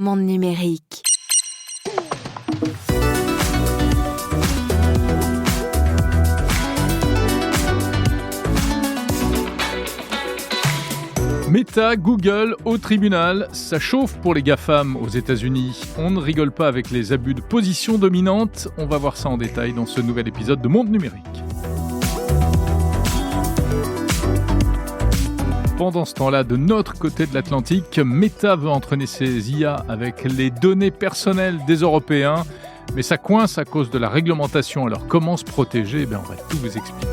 Monde numérique. Meta, Google au tribunal, ça chauffe pour les GAFAM aux États-Unis. On ne rigole pas avec les abus de position dominante. On va voir ça en détail dans ce nouvel épisode de Monde numérique. Pendant ce temps-là, de notre côté de l'Atlantique, Meta veut entraîner ses IA avec les données personnelles des Européens. Mais ça coince à cause de la réglementation. Alors comment se protéger ? On va tout vous expliquer.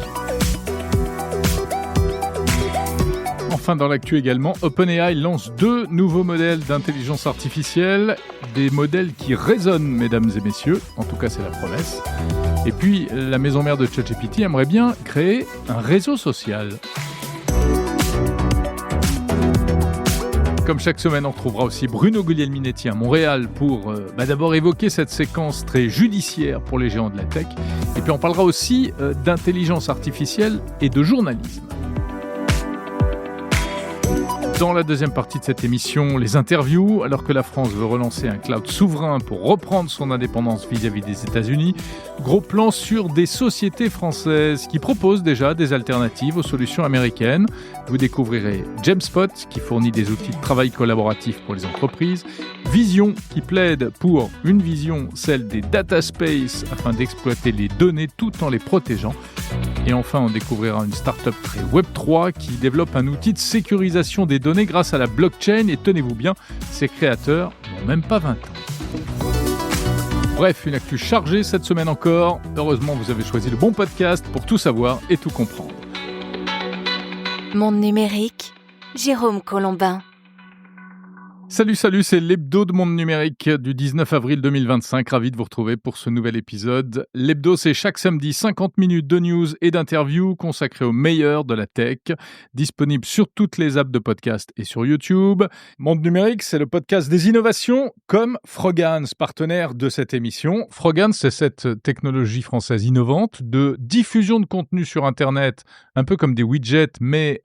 Enfin, dans l'actu également, OpenAI lance 2 nouveaux modèles d'intelligence artificielle, des modèles qui résonnent, mesdames et messieurs, en tout cas c'est la promesse. Et puis, la maison mère de ChatGPT aimerait bien créer un réseau social. Comme chaque semaine, on retrouvera aussi Bruno Guglielminetti à Montréal pour d'abord évoquer cette séquence très judiciaire pour les géants de la tech. Et puis on parlera aussi d'intelligence artificielle et de journalisme. Dans la deuxième partie de cette émission, les interviews. Alors que la France veut relancer un cloud souverain pour reprendre son indépendance vis-à-vis des États-Unis, gros plan sur des sociétés françaises qui proposent déjà des alternatives aux solutions américaines. Vous découvrirez Jamspot, qui fournit des outils de travail collaboratif pour les entreprises, Vision, qui plaide pour une vision, celle des data space, afin d'exploiter les données tout en les protégeant. Et enfin, on découvrira une start-up très Web3 qui développe un outil de sécurisation des données grâce à la blockchain. Et tenez-vous bien, ses créateurs n'ont même pas 20 ans. Bref, une actu chargée cette semaine encore. Heureusement, vous avez choisi le bon podcast pour tout savoir et tout comprendre. Monde numérique, Jérôme Colombin. Salut, c'est l'hebdo de Monde numérique du 19 avril 2025. Ravi de vous retrouver pour ce nouvel épisode. L'hebdo, c'est chaque samedi 50 minutes de news et d'interviews consacrées au meilleur de la tech, disponible sur toutes les apps de podcast et sur YouTube. Monde numérique, c'est le podcast des innovations comme Frogance, partenaire de cette émission. Frogance, c'est cette technologie française innovante de diffusion de contenu sur Internet, un peu comme des widgets, mais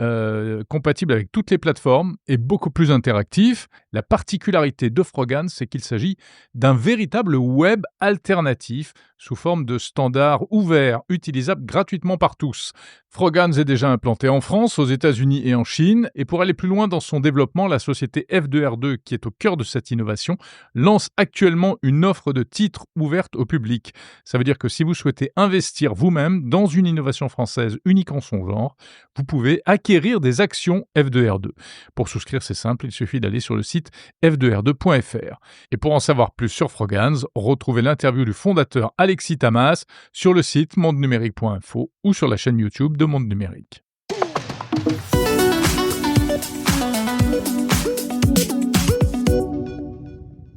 compatible avec toutes les plateformes et beaucoup plus interactif. La particularité de Frogance, c'est qu'il s'agit d'un véritable web alternatif sous forme de standard ouvert, utilisable gratuitement par tous. Frogance est déjà implanté en France, aux États-Unis et en Chine. Et pour aller plus loin dans son développement, la société F2R2, qui est au cœur de cette innovation, lance actuellement une offre de titres ouverte au public. Ça veut dire que si vous souhaitez investir vous-même dans une innovation française unique en son genre, vous pouvez acquérir des actions F2R2. Pour souscrire, c'est simple, il suffit d'aller sur le site f2r2.fr. Et pour en savoir plus sur Frogance, retrouvez l'interview du fondateur Alexis Tamas sur le site mondenumérique.info ou sur la chaîne YouTube de Monde Numérique.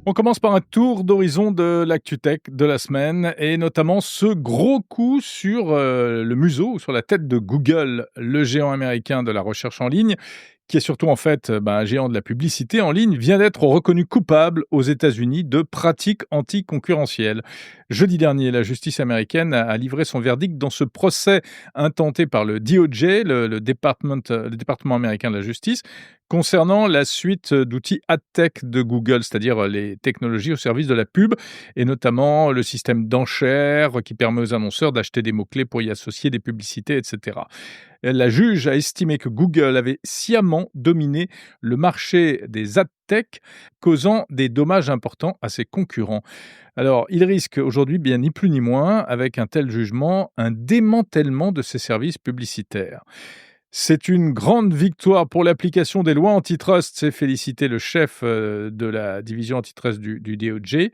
On commence par un tour d'horizon de l'actu-tech de la semaine et notamment ce gros coup sur le museau, sur la tête de Google, le géant américain de la recherche en ligne, qui est surtout en fait un géant de la publicité en ligne, vient d'être reconnu coupable aux États-Unis de pratiques anticoncurrentielles. Jeudi dernier, la justice américaine a livré son verdict dans ce procès intenté par le DOJ, le département américain de la justice, concernant la suite d'outils AdTech de Google, c'est-à-dire les technologies au service de la pub, et notamment le système d'enchères qui permet aux annonceurs d'acheter des mots-clés pour y associer des publicités, etc. La juge a estimé que Google avait sciemment dominé le marché des AdTech, causant des dommages importants à ses concurrents. Alors, il risque aujourd'hui, bien ni plus ni moins, avec un tel jugement, un démantèlement de ses services publicitaires. C'est une grande victoire pour l'application des lois antitrust, s'est félicité le chef de la division antitrust du DOJ.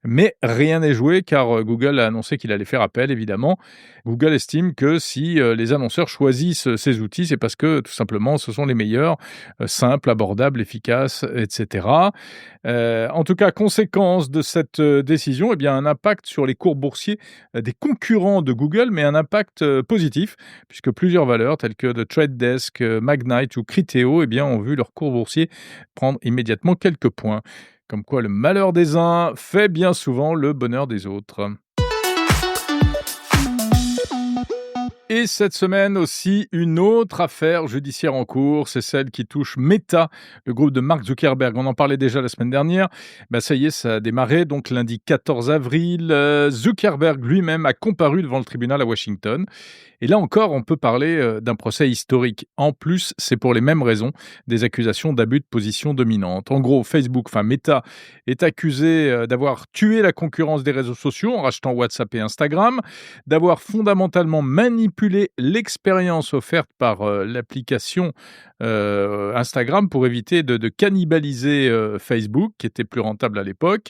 Mais rien n'est joué car Google a annoncé qu'il allait faire appel, évidemment. Google estime que si les annonceurs choisissent ces outils, c'est parce que tout simplement ce sont les meilleurs, simples, abordables, efficaces, etc. En tout cas, conséquence de cette décision, un impact sur les cours boursiers des concurrents de Google, mais un impact positif, puisque plusieurs valeurs telles que The Trade Desk, Magnite ou Criteo ont vu leur cours boursier prendre immédiatement quelques points. Comme quoi le malheur des uns fait bien souvent le bonheur des autres. Et cette semaine aussi, une autre affaire judiciaire en cours, c'est celle qui touche Meta, le groupe de Mark Zuckerberg. On en parlait déjà la semaine dernière. Ça y est, ça a démarré. Donc lundi 14 avril, Zuckerberg lui-même a comparu devant le tribunal à Washington. Et là encore, on peut parler d'un procès historique. En plus, c'est pour les mêmes raisons, des accusations d'abus de position dominante. En gros, Facebook, enfin Meta, est accusé d'avoir tué la concurrence des réseaux sociaux en rachetant WhatsApp et Instagram, d'avoir fondamentalement manipulé l'expérience offerte par l'application Instagram pour éviter de cannibaliser Facebook, qui était plus rentable à l'époque.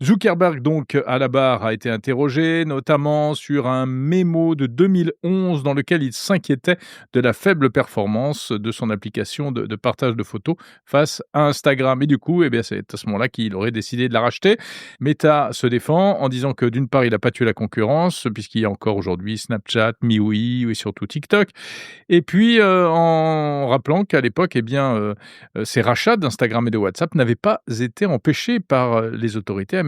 Zuckerberg, donc, à la barre, a été interrogé, notamment sur un mémo de 2011 dans lequel il s'inquiétait de la faible performance de son application de partage de photos face à Instagram. Et du coup, c'est à ce moment-là qu'il aurait décidé de la racheter. Meta se défend en disant que d'une part, il n'a pas tué la concurrence, puisqu'il y a encore aujourd'hui Snapchat, MeWe et surtout TikTok. Et puis, en rappelant qu'à l'époque, ces rachats d'Instagram et de WhatsApp n'avaient pas été empêchés par les autorités américaines.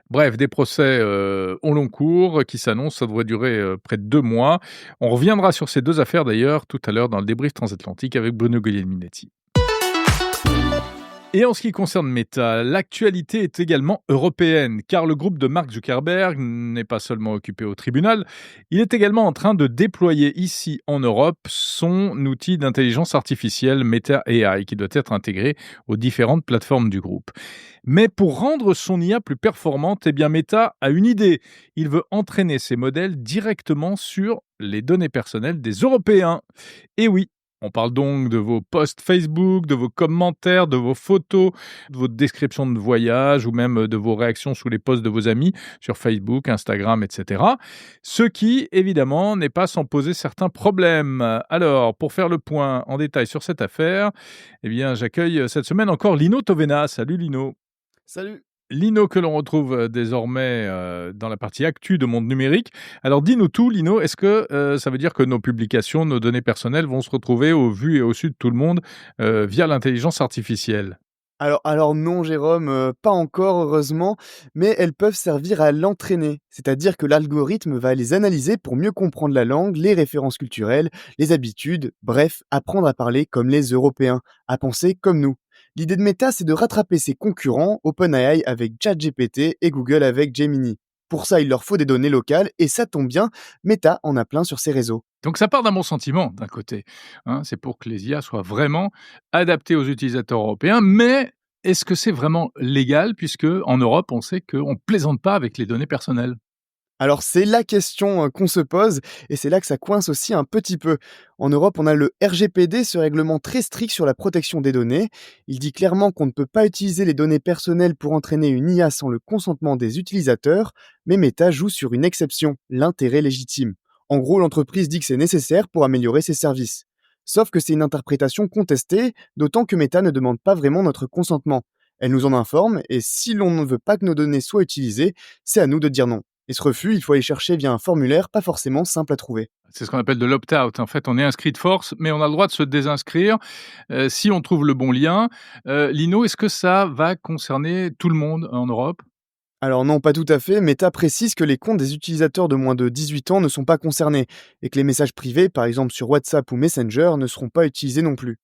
Bref, des procès au long cours qui s'annoncent, ça devrait durer près de 2 mois. On reviendra sur ces 2 affaires d'ailleurs tout à l'heure dans le débrief transatlantique avec Bruno Guglielminetti. Et en ce qui concerne Meta, l'actualité est également européenne, car le groupe de Mark Zuckerberg n'est pas seulement occupé au tribunal, il est également en train de déployer ici en Europe son outil d'intelligence artificielle Meta AI, qui doit être intégré aux différentes plateformes du groupe. Mais pour rendre son IA plus performante, Meta a une idée. Il veut entraîner ses modèles directement sur les données personnelles des Européens. Et oui, on parle donc de vos posts Facebook, de vos commentaires, de vos photos, de votre description de voyage ou même de vos réactions sous les posts de vos amis sur Facebook, Instagram, etc. Ce qui, évidemment, n'est pas sans poser certains problèmes. Alors, pour faire le point en détail sur cette affaire, j'accueille cette semaine encore Lino Tovena. Salut Lino. Salut. Lino que l'on retrouve désormais dans la partie actu de Monde Numérique. Alors dis-nous tout Lino, est-ce que ça veut dire que nos publications, nos données personnelles vont se retrouver au vu et au su de tout le monde via l'intelligence artificielle? Alors non Jérôme, pas encore heureusement, mais elles peuvent servir à l'entraîner. C'est-à-dire que l'algorithme va les analyser pour mieux comprendre la langue, les références culturelles, les habitudes, bref, apprendre à parler comme les Européens, à penser comme nous. L'idée de Meta, c'est de rattraper ses concurrents, OpenAI avec ChatGPT et Google avec Gemini. Pour ça, il leur faut des données locales et ça tombe bien, Meta en a plein sur ses réseaux. Donc ça part d'un bon sentiment d'un côté, hein, c'est pour que les IA soient vraiment adaptées aux utilisateurs européens, mais est-ce que c'est vraiment légal puisque en Europe, on sait qu'on ne plaisante pas avec les données personnelles? Alors c'est la question qu'on se pose et c'est là que ça coince aussi un petit peu. En Europe, on a le RGPD, ce règlement très strict sur la protection des données. Il dit clairement qu'on ne peut pas utiliser les données personnelles pour entraîner une IA sans le consentement des utilisateurs, mais Meta joue sur une exception, l'intérêt légitime. En gros, l'entreprise dit que c'est nécessaire pour améliorer ses services. Sauf que c'est une interprétation contestée, d'autant que Meta ne demande pas vraiment notre consentement. Elle nous en informe et si l'on ne veut pas que nos données soient utilisées, c'est à nous de dire non. Et ce refus, il faut aller chercher via un formulaire pas forcément simple à trouver. C'est ce qu'on appelle de l'opt-out. En fait, on est inscrit de force, mais on a le droit de se désinscrire si on trouve le bon lien. Lino, est-ce que ça va concerner tout le monde en Europe? Alors non, pas tout à fait. Meta précise que les comptes des utilisateurs de moins de 18 ans ne sont pas concernés et que les messages privés, par exemple sur WhatsApp ou Messenger, ne seront pas utilisés non plus.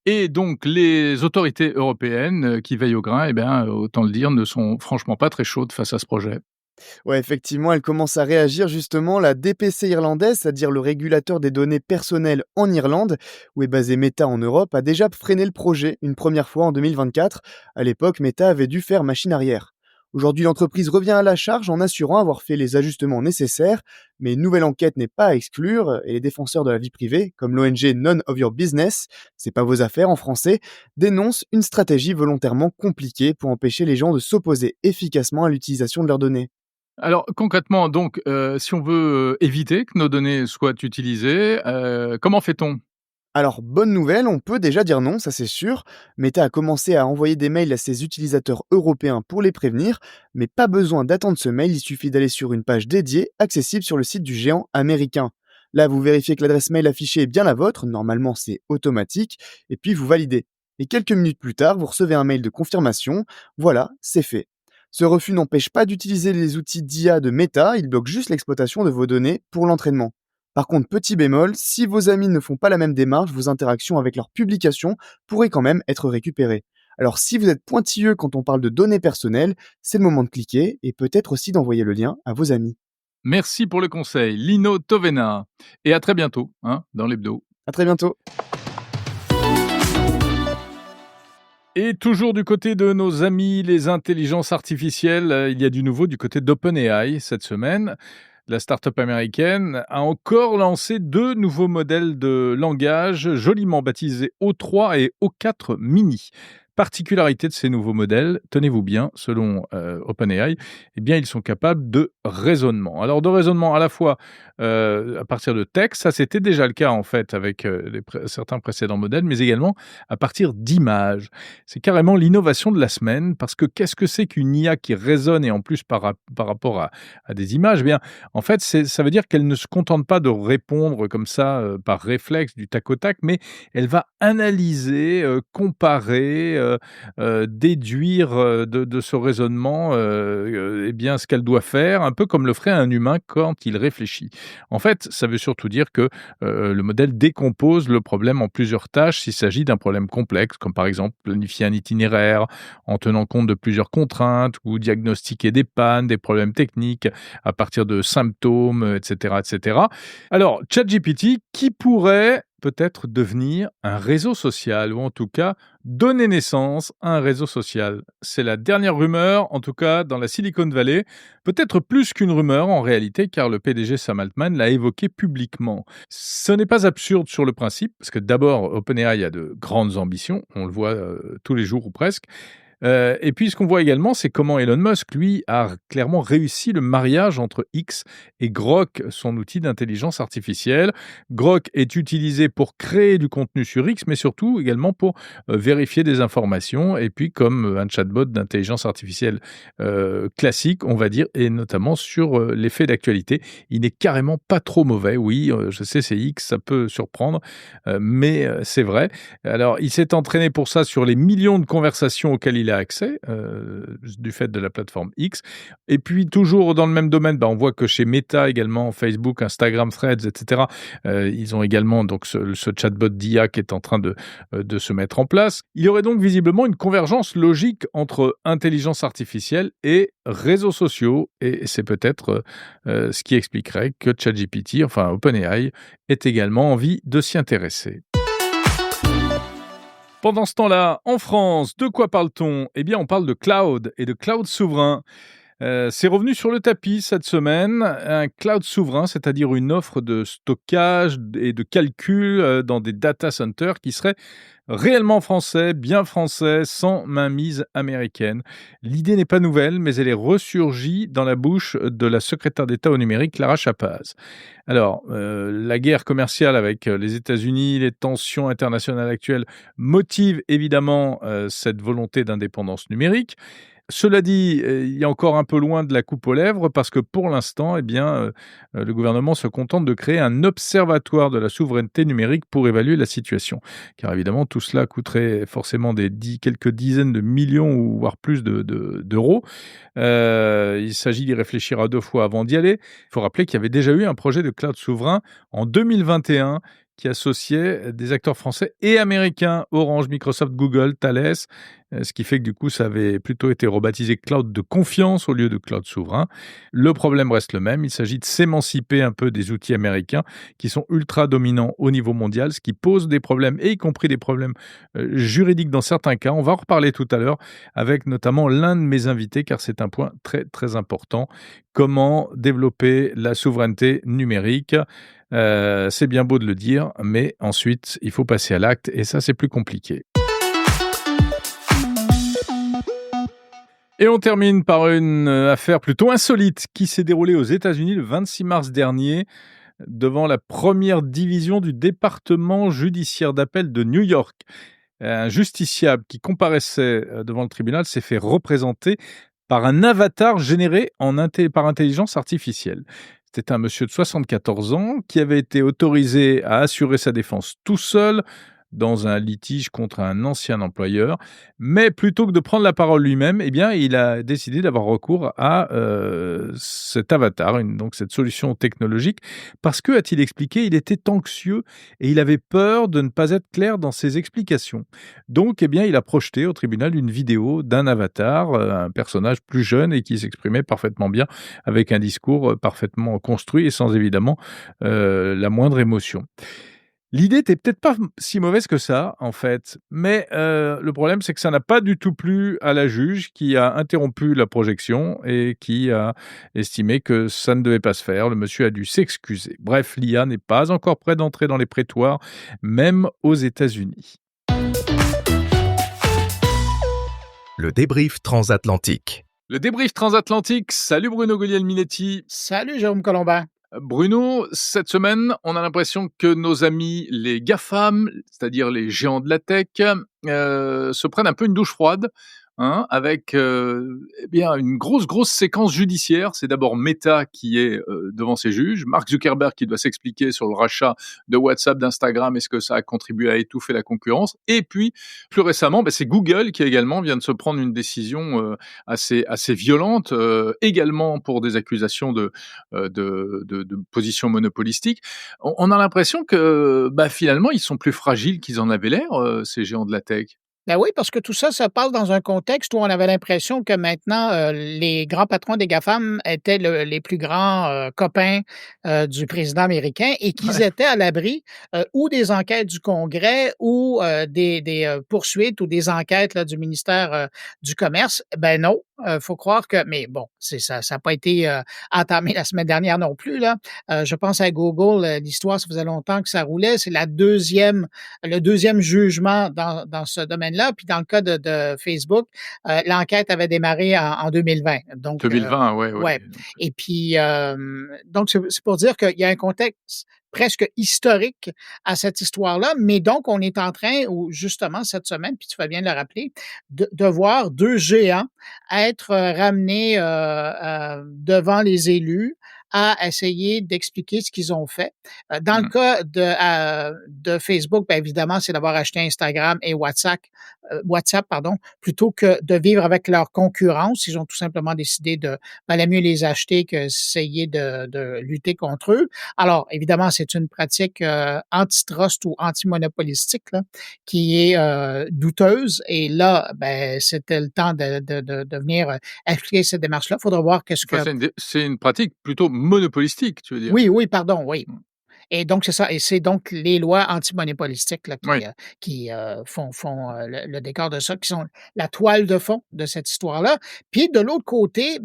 Et donc les autorités européennes qui veillent au grain, autant le dire, ne sont franchement pas très chaudes face à ce projet. Ouais, effectivement, elle commence à réagir justement. La DPC irlandaise, c'est-à-dire le régulateur des données personnelles en Irlande, où est basé Meta en Europe, a déjà freiné le projet une première fois en 2024. À l'époque, Meta avait dû faire machine arrière. Aujourd'hui, l'entreprise revient à la charge en assurant avoir fait les ajustements nécessaires, mais une nouvelle enquête n'est pas à exclure et les défenseurs de la vie privée, comme l'ONG None of Your Business, c'est pas vos affaires en français, dénoncent une stratégie volontairement compliquée pour empêcher les gens de s'opposer efficacement à l'utilisation de leurs données. Alors concrètement, donc, si on veut éviter que nos données soient utilisées, comment fait-on? Alors, bonne nouvelle, on peut déjà dire non, ça c'est sûr. Meta a commencé à envoyer des mails à ses utilisateurs européens pour les prévenir, mais pas besoin d'attendre ce mail, il suffit d'aller sur une page dédiée, accessible sur le site du géant américain. Là, vous vérifiez que l'adresse mail affichée est bien la vôtre, normalement c'est automatique, et puis vous validez. Et quelques minutes plus tard, vous recevez un mail de confirmation, voilà, c'est fait. Ce refus n'empêche pas d'utiliser les outils d'IA de Meta, il bloque juste l'exploitation de vos données pour l'entraînement. Par contre, petit bémol, si vos amis ne font pas la même démarche, vos interactions avec leurs publications pourraient quand même être récupérées. Alors si vous êtes pointilleux quand on parle de données personnelles, c'est le moment de cliquer et peut-être aussi d'envoyer le lien à vos amis. Merci pour le conseil, Lino Tovena. Et à très bientôt dans l'hebdo. À très bientôt. Et toujours du côté de nos amis, les intelligences artificielles, il y a du nouveau du côté d'OpenAI cette semaine. La start-up américaine a encore lancé 2 nouveaux modèles de langage joliment baptisés O3 et O4 Mini. Particularité de ces nouveaux modèles, tenez-vous bien, selon OpenAI, eh bien, ils sont capables de raisonnement. Alors, de raisonnement à la fois à partir de texte, ça c'était déjà le cas en fait avec certains précédents modèles, mais également à partir d'images. C'est carrément l'innovation de la semaine, parce que qu'est-ce que c'est qu'une IA qui raisonne et en plus par rapport à des images? Eh bien, en fait, ça veut dire qu'elle ne se contente pas de répondre comme ça par réflexe du tac au tac, mais elle va analyser, comparer, déduire de ce raisonnement eh bien, ce qu'elle doit faire, un peu comme le ferait un humain quand il réfléchit. En fait, ça veut surtout dire que le modèle décompose le problème en plusieurs tâches s'il s'agit d'un problème complexe, comme par exemple planifier un itinéraire en tenant compte de plusieurs contraintes ou diagnostiquer des pannes, des problèmes techniques à partir de symptômes, etc., etc. Alors, ChatGPT, qui pourrait peut-être devenir un réseau social, ou en tout cas donner naissance à un réseau social. C'est la dernière rumeur, en tout cas dans la Silicon Valley, peut-être plus qu'une rumeur en réalité, car le PDG Sam Altman l'a évoqué publiquement. Ce n'est pas absurde sur le principe, parce que d'abord, OpenAI a de grandes ambitions, on le voit tous les jours ou presque. Et puis ce qu'on voit également, c'est comment Elon Musk, lui, a clairement réussi le mariage entre X et Grok, son outil d'intelligence artificielle. Grok est utilisé pour créer du contenu sur X, mais surtout également pour vérifier des informations, et puis comme un chatbot d'intelligence artificielle classique, on va dire, et notamment sur les faits d'actualité. Il n'est carrément pas trop mauvais, oui, je sais, c'est X, ça peut surprendre, mais c'est vrai. Alors, il s'est entraîné pour ça sur les millions de conversations auxquelles il a accès, du fait de la plateforme X. Et puis, toujours dans le même domaine, on voit que chez Meta également, Facebook, Instagram, Threads, etc., ils ont également donc ce chatbot d'IA qui est en train de se mettre en place. Il y aurait donc visiblement une convergence logique entre intelligence artificielle et réseaux sociaux, et c'est peut-être ce qui expliquerait que ChatGPT, enfin OpenAI, ait également envie de s'y intéresser. Pendant ce temps-là, en France, de quoi parle-t-on? Eh bien, on parle de cloud et de cloud souverain. C'est revenu sur le tapis cette semaine, un cloud souverain, c'est-à-dire une offre de stockage et de calcul dans des data centers qui serait réellement français, bien français, sans mainmise américaine. L'idée n'est pas nouvelle, mais elle est ressurgie dans la bouche de la secrétaire d'État au numérique, Clara Chapaz. Alors, la guerre commerciale avec les États-Unis, les tensions internationales actuelles motivent évidemment cette volonté d'indépendance numérique. Cela dit, il y a encore un peu loin de la coupe aux lèvres, parce que pour l'instant, eh bien, le gouvernement se contente de créer un observatoire de la souveraineté numérique pour évaluer la situation. Car évidemment, tout cela coûterait forcément quelques dizaines de millions ou voire plus d'euros. Il s'agit d'y réfléchir à 2 fois avant d'y aller. Il faut rappeler qu'il y avait déjà eu un projet de cloud souverain en 2021 qui associait des acteurs français et américains, Orange, Microsoft, Google, Thales, ce qui fait que du coup, ça avait plutôt été rebaptisé cloud de confiance au lieu de cloud souverain. Le problème reste le même, il s'agit de s'émanciper un peu des outils américains qui sont ultra dominants au niveau mondial, ce qui pose des problèmes, et y compris des problèmes juridiques dans certains cas. On va en reparler tout à l'heure avec notamment l'un de mes invités, car c'est un point très très important. Comment développer la souveraineté numérique? C'est bien beau de le dire, mais ensuite, il faut passer à l'acte, et ça, c'est plus compliqué. Et on termine par une affaire plutôt insolite qui s'est déroulée aux États-Unis le 26 mars dernier devant la première division du département judiciaire d'appel de New York. Un justiciable qui comparaissait devant le tribunal s'est fait représenter par un avatar généré par intelligence artificielle. C'était un monsieur de 74 ans qui avait été autorisé à assurer sa défense tout seul, dans un litige contre un ancien employeur. Mais plutôt que de prendre la parole lui-même, eh bien, il a décidé d'avoir recours à cet avatar, donc cette solution technologique, parce que, a-t-il expliqué, il était anxieux et il avait peur de ne pas être clair dans ses explications. Donc, eh bien, il a projeté au tribunal une vidéo d'un avatar, un personnage plus jeune et qui s'exprimait parfaitement bien, avec un discours parfaitement construit et sans évidemment la moindre émotion. L'idée était peut-être pas si mauvaise que ça, en fait, mais le problème, c'est que ça n'a pas du tout plu à la juge qui a interrompu la projection et qui a estimé que ça ne devait pas se faire. Le monsieur a dû s'excuser. Bref, l'IA n'est pas encore prêt d'entrer dans les prétoires, même aux États-Unis. Le débrief transatlantique. Le débrief transatlantique. Salut Bruno Guglielminetti. Salut Jérôme Colombin. Bruno, cette semaine, on a l'impression que nos amis les GAFAM, c'est-à-dire les géants de la tech, se prennent un peu une douche froide, hein, avec eh bien une grosse séquence judiciaire. C'est d'abord Meta qui est devant ses juges, Mark Zuckerberg qui doit s'expliquer sur le rachat de WhatsApp, d'Instagram, est-ce que ça a contribué à étouffer la concurrence, et puis plus récemment, c'est Google qui également vient de se prendre une décision assez violente, également pour des accusations de position monopolistique. On a l'impression que finalement ils sont plus fragiles qu'ils en avaient l'air, ces géants de la tech. Ben oui, parce que tout ça se passe dans un contexte où on avait l'impression que maintenant, les grands patrons des GAFAM étaient les plus grands copains du président américain et qu'ils étaient à l'abri ou des enquêtes du Congrès ou des poursuites ou des enquêtes là, du ministère du Commerce. Ben non, faut croire que, mais bon, ça n'a pas été entamé la semaine dernière non plus. Là. Je pense à Google, l'histoire, ça faisait longtemps que ça roulait. C'est le deuxième jugement dans ce domaine-là. Puis dans le cas de Facebook, l'enquête avait démarré en 2020. Donc, 2020, ouais. Ouais. Et puis, donc, c'est pour dire qu'il y a un contexte presque historique à cette histoire-là, mais donc on est en train, ou justement cette semaine, puis tu fais bien de le rappeler, de voir deux géants être ramenés devant les élus à essayer d'expliquer ce qu'ils ont fait. Dans le cas de Facebook, évidemment, c'est d'avoir acheté Instagram et WhatsApp, plutôt que de vivre avec leur concurrence. Ils ont tout simplement décidé de valait mieux les acheter que essayer de lutter contre eux. Alors, évidemment, c'est une pratique antitrust ou antimonopolistique là, qui est douteuse. Et là, c'était le temps de venir expliquer cette démarche-là. Il faudra voir qu'est-ce que... C'est une pratique plutôt monopolistique, tu veux dire? Oui, pardon, oui. Et donc, c'est ça. Et c'est donc les lois antimonopolistiques là, qui font le décor de ça, qui sont la toile de fond de cette histoire-là. Puis, de l'autre côté,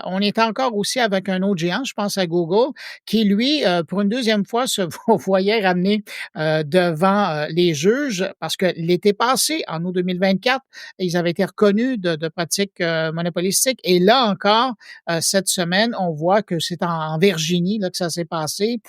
on est encore aussi avec un autre géant, je pense à Google, qui, lui, pour une deuxième fois, se voyait ramener devant les juges parce que l'été passé, en août 2024, ils avaient été reconnus de pratiques monopolistiques. Et là encore, cette semaine, on voit que c'est en Virginie là, que ça s'est passé.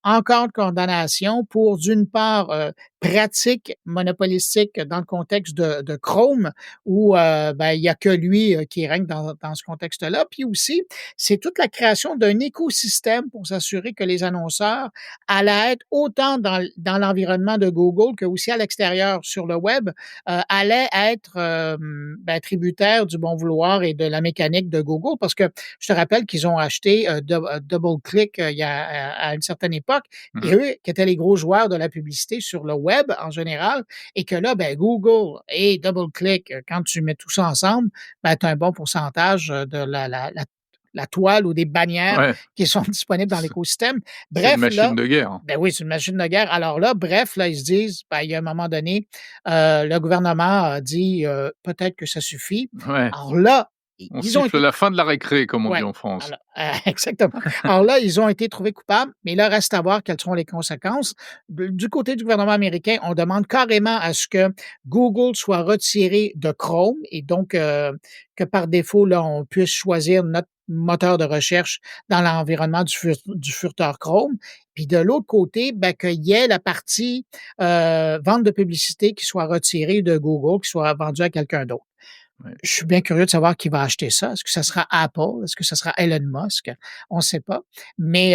Encore de condamnation pour, d'une part, pratique monopolistique dans le contexte de Chrome, où il y a que lui qui règne dans ce contexte-là. Puis aussi, c'est toute la création d'un écosystème pour s'assurer que les annonceurs allaient être autant dans l'environnement de Google que aussi à l'extérieur sur le web, allaient être tributaires du bon vouloir et de la mécanique de Google. Parce que je te rappelle qu'ils ont acheté DoubleClick il y a à une certaine époque, et eux, qui étaient les gros joueurs de la publicité sur le web en général, et que là, Google et DoubleClick, quand tu mets tout ça ensemble, tu as un bon pourcentage de la toile ou des bannières qui sont disponibles dans l'écosystème. Bref, c'est une machine de guerre. Oui, c'est une machine de guerre. Alors là, bref, là, ils se disent, il y a un moment donné, le gouvernement a dit peut-être que ça suffit. Ouais. Alors là, on siffle la fin de la récré, comme on dit en France. Alors, exactement. Alors là, ils ont été trouvés coupables, mais là, reste à voir quelles seront les conséquences. Du côté du gouvernement américain, on demande carrément à ce que Google soit retiré de Chrome et donc que par défaut, là, on puisse choisir notre moteur de recherche dans l'environnement du furteur Chrome. Puis de l'autre côté, qu'il y ait la partie vente de publicité qui soit retirée de Google, qui soit vendue à quelqu'un d'autre. Ouais. Je suis bien curieux de savoir qui va acheter ça. Est-ce que ça sera Apple? Est-ce que ça sera Elon Musk? On ne sait pas. Mais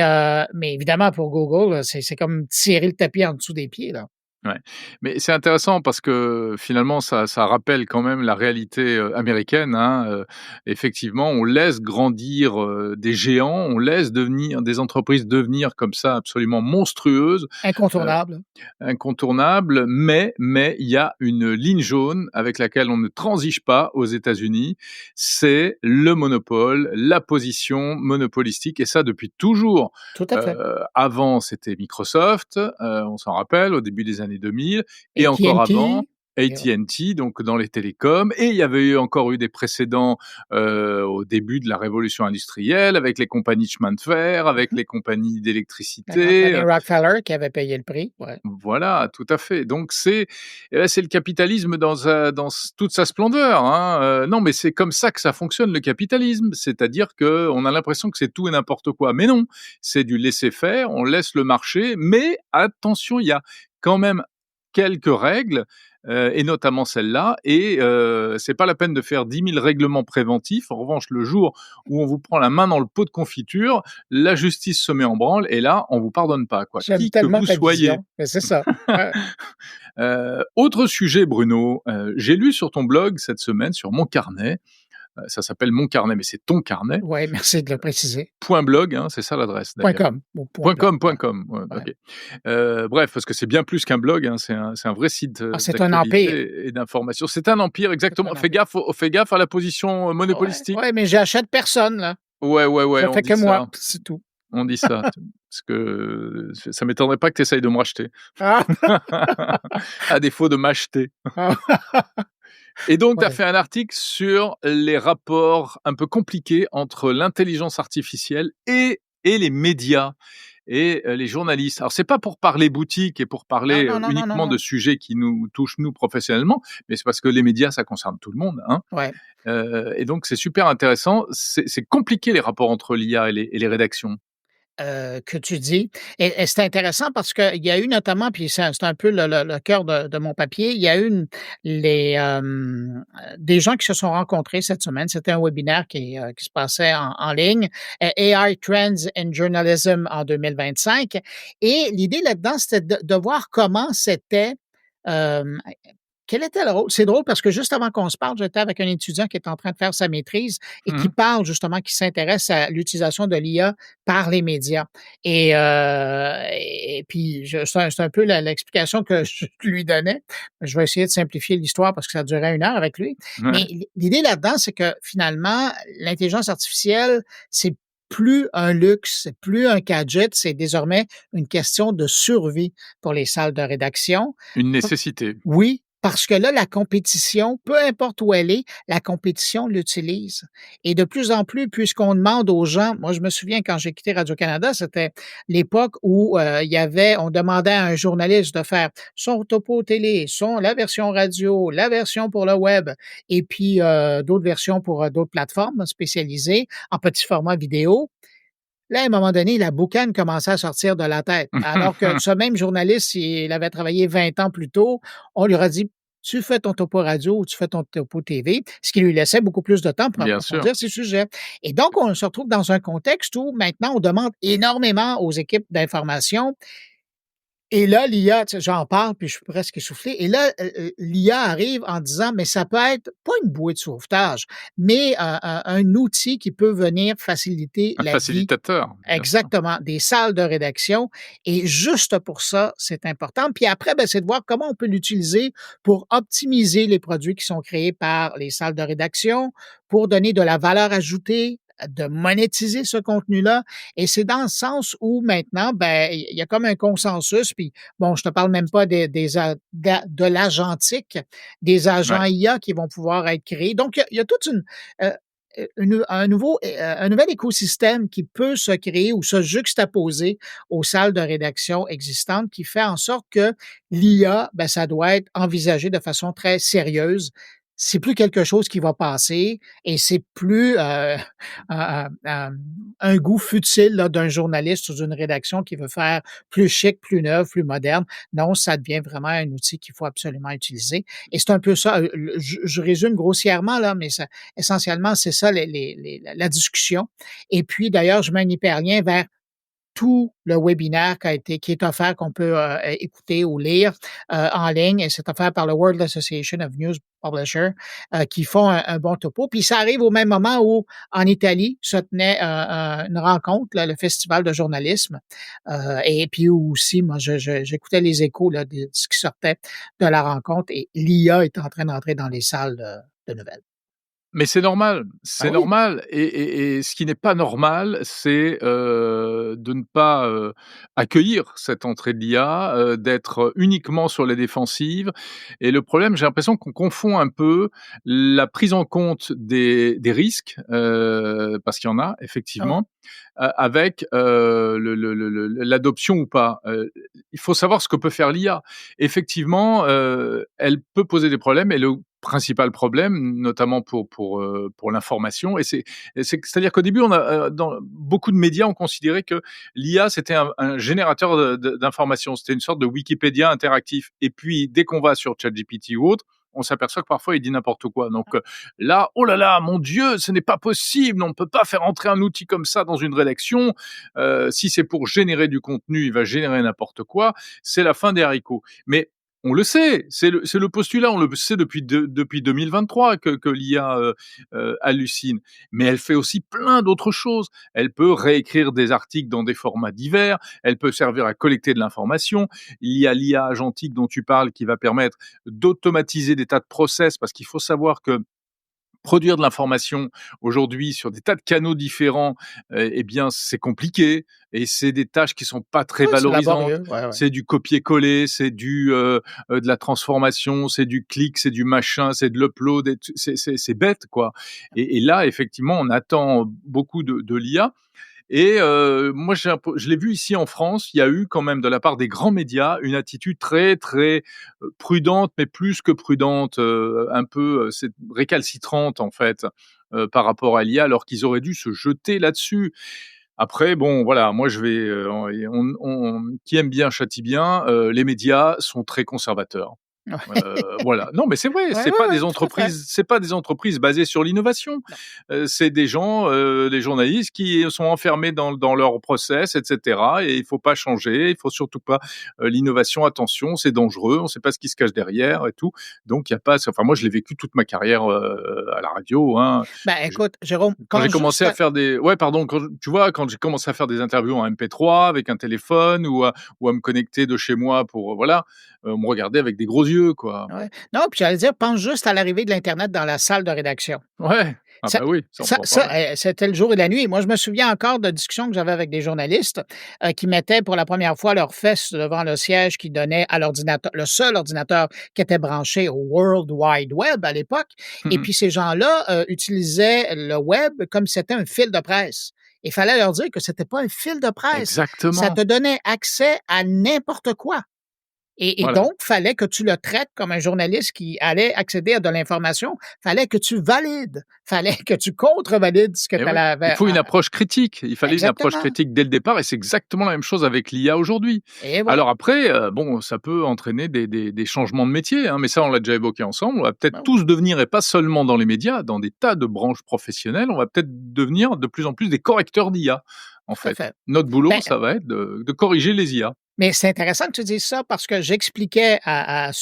évidemment, pour Google, c'est comme tirer le tapis en dessous des pieds, là. Ouais, mais c'est intéressant parce que finalement ça rappelle quand même la réalité, américaine, hein, effectivement, on laisse grandir, des géants, on laisse devenir des entreprises devenir comme ça absolument monstrueuses, heu, Incontournable. incontournables, mais il y a une ligne jaune avec laquelle on ne transige pas aux États-Unis, c'est le monopole, la position monopolistique et ça depuis toujours. Tout à fait. Avant, c'était Microsoft, on s'en rappelle, au début des années 2000 et encore avant, AT&T. Et AT&T, donc dans les télécoms et il y avait encore eu des précédents, au début de la révolution industrielle avec les compagnies de chemin de fer, avec mmh les compagnies La compagnie d'électricité, Rockefeller qui avait payé le prix, ouais. voilà, tout à fait. Donc c'est le capitalisme dans toute sa splendeur, hein, non, mais c'est comme ça que ça fonctionne le capitalisme. C'est-à-dire qu'on a l'impression que c'est tout et n'importe quoi, mais non, c'est du laisser-faire, on laisse le marché, mais attention, il y a quand même quelques règles, et notamment celle-là et c'est pas la peine de faire 10 000 règlements préventifs. En revanche, le jour où on vous prend la main dans le pot de confiture, la justice se met en branle et là, on vous pardonne pas, quoi, J'aime qui que tellement vous ta soyez. vision, mais c'est ça. Ouais. Autre sujet Bruno, j'ai lu sur ton blog cette semaine, sur Mon Carnet, ça s'appelle Mon Carnet, mais c'est ton carnet, Ouais, merci de le préciser. point .blog, hein, c'est ça l'adresse Point d'ailleurs? .com ou point .blog, Point ouais, .com, ouais, ouais. OK. Bref, parce que c'est bien plus qu'un blog, hein, c'est un vrai site, Ah, c'est un empire, d'actualité et d'information. C'est un empire, c'est exactement. un empire. Fais gaffe à la position, Ouais, monopolistique. ouais, mais j'achète personne, là. Ouais, ouais, ouais, Je on fais dit que moi, ça, c'est tout. on dit ça. Parce que ça m'étonnerait pas que tu essayes de me racheter. Ah! À défaut de m'acheter. Ah! Et donc, tu as Ouais. fait un article sur les rapports un peu compliqués entre l'intelligence artificielle et les médias et les journalistes. Alors, c'est pas pour parler boutique et pour Non, parler, non, non, non, non, uniquement non. de sujets qui nous touchent, nous, professionnellement, mais c'est parce que les médias, ça concerne tout le monde, hein. Ouais. Et donc, c'est super intéressant. C'est compliqué les rapports entre l'IA et les rédactions. Que tu dis et c'est intéressant parce qu'il y a eu notamment, puis c'est un peu le cœur de mon papier, il y a eu des gens qui se sont rencontrés cette semaine. C'était un webinaire qui se passait en ligne, AI Trends in Journalism en 2025 et l'idée là-dedans, c'était de voir comment c'était, hem quel était le rôle? C'est drôle parce que juste avant qu'on se parle, j'étais avec un étudiant qui est en train de faire sa maîtrise et qui Mmh. parle justement, qui s'intéresse à l'utilisation de l'IA par les médias. Et puis, c'est un peu l'explication que je lui donnais. Je vais essayer de simplifier l'histoire parce que ça durait 1 heure avec lui. Mais Ouais. l'idée là-dedans, c'est que finalement, l'intelligence artificielle, c'est plus un luxe, c'est plus un gadget, c'est désormais une question de survie pour les salles de rédaction. Une nécessité. Oui, parce que là, la compétition, peu importe où elle est, la compétition l'utilise. Et de plus en plus, puisqu'on demande aux gens, moi je me souviens quand j'ai quitté Radio-Canada, c'était l'époque où il y avait, on demandait à un journaliste de faire son topo télé, la version radio, la version pour le web, et puis d'autres versions pour d'autres plateformes spécialisées en petit format vidéo. Là, à un moment donné, la boucane commençait à sortir de la tête. Alors que ce même journaliste, il avait travaillé 20 ans plus tôt, on lui aurait dit: «Tu fais ton topo radio ou tu fais ton topo TV», ce qui lui laissait beaucoup plus de temps pour Bien sûr. approfondir ses sujets. Et donc, on se retrouve dans un contexte où maintenant on demande énormément aux équipes d'information et là, l'IA, tu sais, j'en parle, puis je suis presque essoufflé. Et là, l'IA arrive en disant: «Mais ça peut être pas une bouée de sauvetage, mais un outil qui peut venir faciliter Un la vie». facilitateur, bien sûr. Exactement, des salles de rédaction et juste pour ça, c'est important. Puis après, ben, c'est de voir comment on peut l'utiliser pour optimiser les produits qui sont créés par les salles de rédaction, pour donner de la valeur ajoutée, de monétiser ce contenu-là et c'est dans le sens où maintenant, ben, il y a comme un consensus puis bon, je te parle même pas des a de l'agentique, des agents Ouais. IA qui vont pouvoir être créés. Donc il y a toute heu un nouvel écosystème qui peut se créer ou se juxtaposer aux salles de rédaction existantes qui fait en sorte que l'IA, ben, ça doit être envisagé de façon très sérieuse. C'est plus quelque chose qui va passer et c'est plus, un goût futile là, d'un journaliste ou d'une rédaction qui veut faire plus chic, plus neuf, plus moderne. Non, ça devient vraiment un outil qu'il faut absolument utiliser et c'est un peu ça, je résume grossièrement là, mais ça essentiellement, c'est ça la discussion et puis d'ailleurs, je mets un hyperlien vers tout le webinaire qui est offert, qu'on peut écouter ou lire en ligne. Et c'est offert par le World Association of News Publishers qui font un bon topo. Puis ça arrive au même moment où, en Italie, se tenait une rencontre, là, le festival de journalisme. Et puis aussi, moi, j'écoutais les échos là, de ce qui sortait de la rencontre et l'IA est en train d'entrer dans les salles de nouvelles. Mais c'est normal, Ah c'est oui? normal et ce qui n'est pas normal, c'est, de ne pas, accueillir cette entrée de l'IA, d'être uniquement sur les défensives et le problème, j'ai l'impression qu'on confond un peu la prise en compte des risques, parce qu'il y en a Ah, effectivement, avec, l'adoption ou pas. Il faut savoir ce que peut faire l'IA. Effectivement, elle peut poser des problèmes et le principal problème, notamment pour l'information c'est-à-dire qu'au début, on a, dans beaucoup de médias ont considéré que l'IA, c'était un générateur d'informations. C'était une sorte de Wikipédia interactif et puis dès qu'on va sur ChatGPT ou autre, on s'aperçoit que parfois il dit n'importe quoi. Donc, là, oh là là, mon Dieu, ce n'est pas possible, on ne peut pas faire entrer un outil comme ça dans une rédaction. Si c'est pour générer du contenu, il va générer n'importe quoi. C'est la fin des haricots. Mais on le sait, c'est le postulat, on le sait depuis 2023 que l'IA hallucine. Mais elle fait aussi plein d'autres choses. Elle peut réécrire des articles dans des formats divers, elle peut servir à collecter de l'information. Il y a l'IA agentique dont tu parles qui va permettre d'automatiser des tas de process parce qu'il faut savoir que produire de l'information aujourd'hui sur des tas de canaux différents, eh bien, c'est compliqué et c'est des tâches qui sont pas très oui, c'est valorisantes. laborieux. Ouais, ouais. C'est du copier-coller, c'est de la transformation, c'est du clic, c'est du machin, c'est de l'upload et c'est bête, quoi et là, effectivement, on attend beaucoup de l'IA et moi, je l'ai vu ici en France, il y a eu quand même de la part des grands médias une attitude très, très, prudente, mais plus que prudente, un peu, c'est récalcitrante en fait, par rapport à l'IA, alors qu'ils auraient dû se jeter là-dessus. Après bon, voilà, moi je vais, qui aime bien châtie bien, les médias sont très conservateurs. Voilà. Non, mais c'est vrai, Ouais, ouais, ouais, tout à fait. c'est pas des entreprises basées sur l'innovation. Non, C'est des gens, des journalistes qui sont enfermés dans leur process et cetera et il faut pas changer, il faut surtout pas, l'innovation, attention, c'est dangereux, on sait pas ce qui se cache derrière et tout. Donc il y a pas enfin moi je l'ai vécu toute ma carrière, à la radio, hein. ben, Je écoute, Jérôme, quand j'ai quand commencé à jusqu'à faire des ouais pardon, tu vois, quand j'ai commencé à faire des interviews en MP3 avec un téléphone ou à me connecter de chez moi pour, voilà, on me regardait avec des gros yeux, quoi. ouais. Non, puis j'allais dire, pense juste à l'arrivée de l'internet dans la salle de rédaction. Ouais. Ah Ça bah oui, ça on peut en ça, parler. c'était le jour et la nuit. Moi, je me souviens encore de discussions que j'avais avec des journalistes, qui mettaient pour la première fois leurs fesses devant le siège qui donnait à l'ordinateur le seul ordinateur qui était branché au World Wide Web à l'époque et puis ces gens-là, utilisaient le web comme si c'était un fil de presse. Il fallait leur dire que c'était pas un fil de presse. Ça Exactement, te donnait accès à n'importe quoi. Et voilà. donc, fallait que tu le traites comme un journaliste qui allait accéder à de l'information. Fallait que tu valides. Fallait que tu contre-valides ce que Et tu ouais, il avais faut une approche critique. Il fallait une approche exactement. critique dès le départ et c'est exactement la même chose avec l'IA aujourd'hui. Et voilà. Alors après, bon, ça peut entraîner des changements de métier, hein, mais ça, on l'a déjà évoqué ensemble. On va peut-être Ben oui, tous devenir, et pas seulement dans les médias, dans des tas de branches professionnelles, on va peut-être devenir de plus en plus des correcteurs d'IA, en tout à fait. fait. Notre boulot, Ben, ça va être de corriger les IA. mais c'est intéressant que tu dises ça parce que j'expliquais à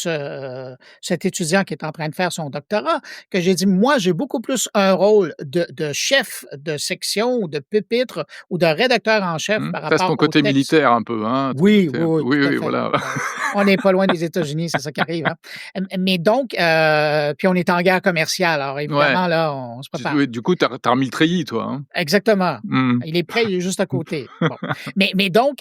cet étudiant qui est en train de faire son doctorat que j'ai dit: «Moi, j'ai beaucoup plus un rôle de chef de section ou de pupitre ou de rédacteur en chef Mmh. par Ça, c'est rapport ton au côté texte». militaire un peu, hein, ton Oui, côté oui, un peu oui, oui, tout à oui, fait. voilà. On n'est pas loin des États-Unis, c'est ça qui arrive, hein. Mais donc, puis on est en guerre commerciale, alors Ouais. évidemment, là, on se prépare. Oui, du coup, tu as remis le treillis, toi, hein? Exactement. Mmh. Il est prêt, il est juste à côté. Bon. Mais donc,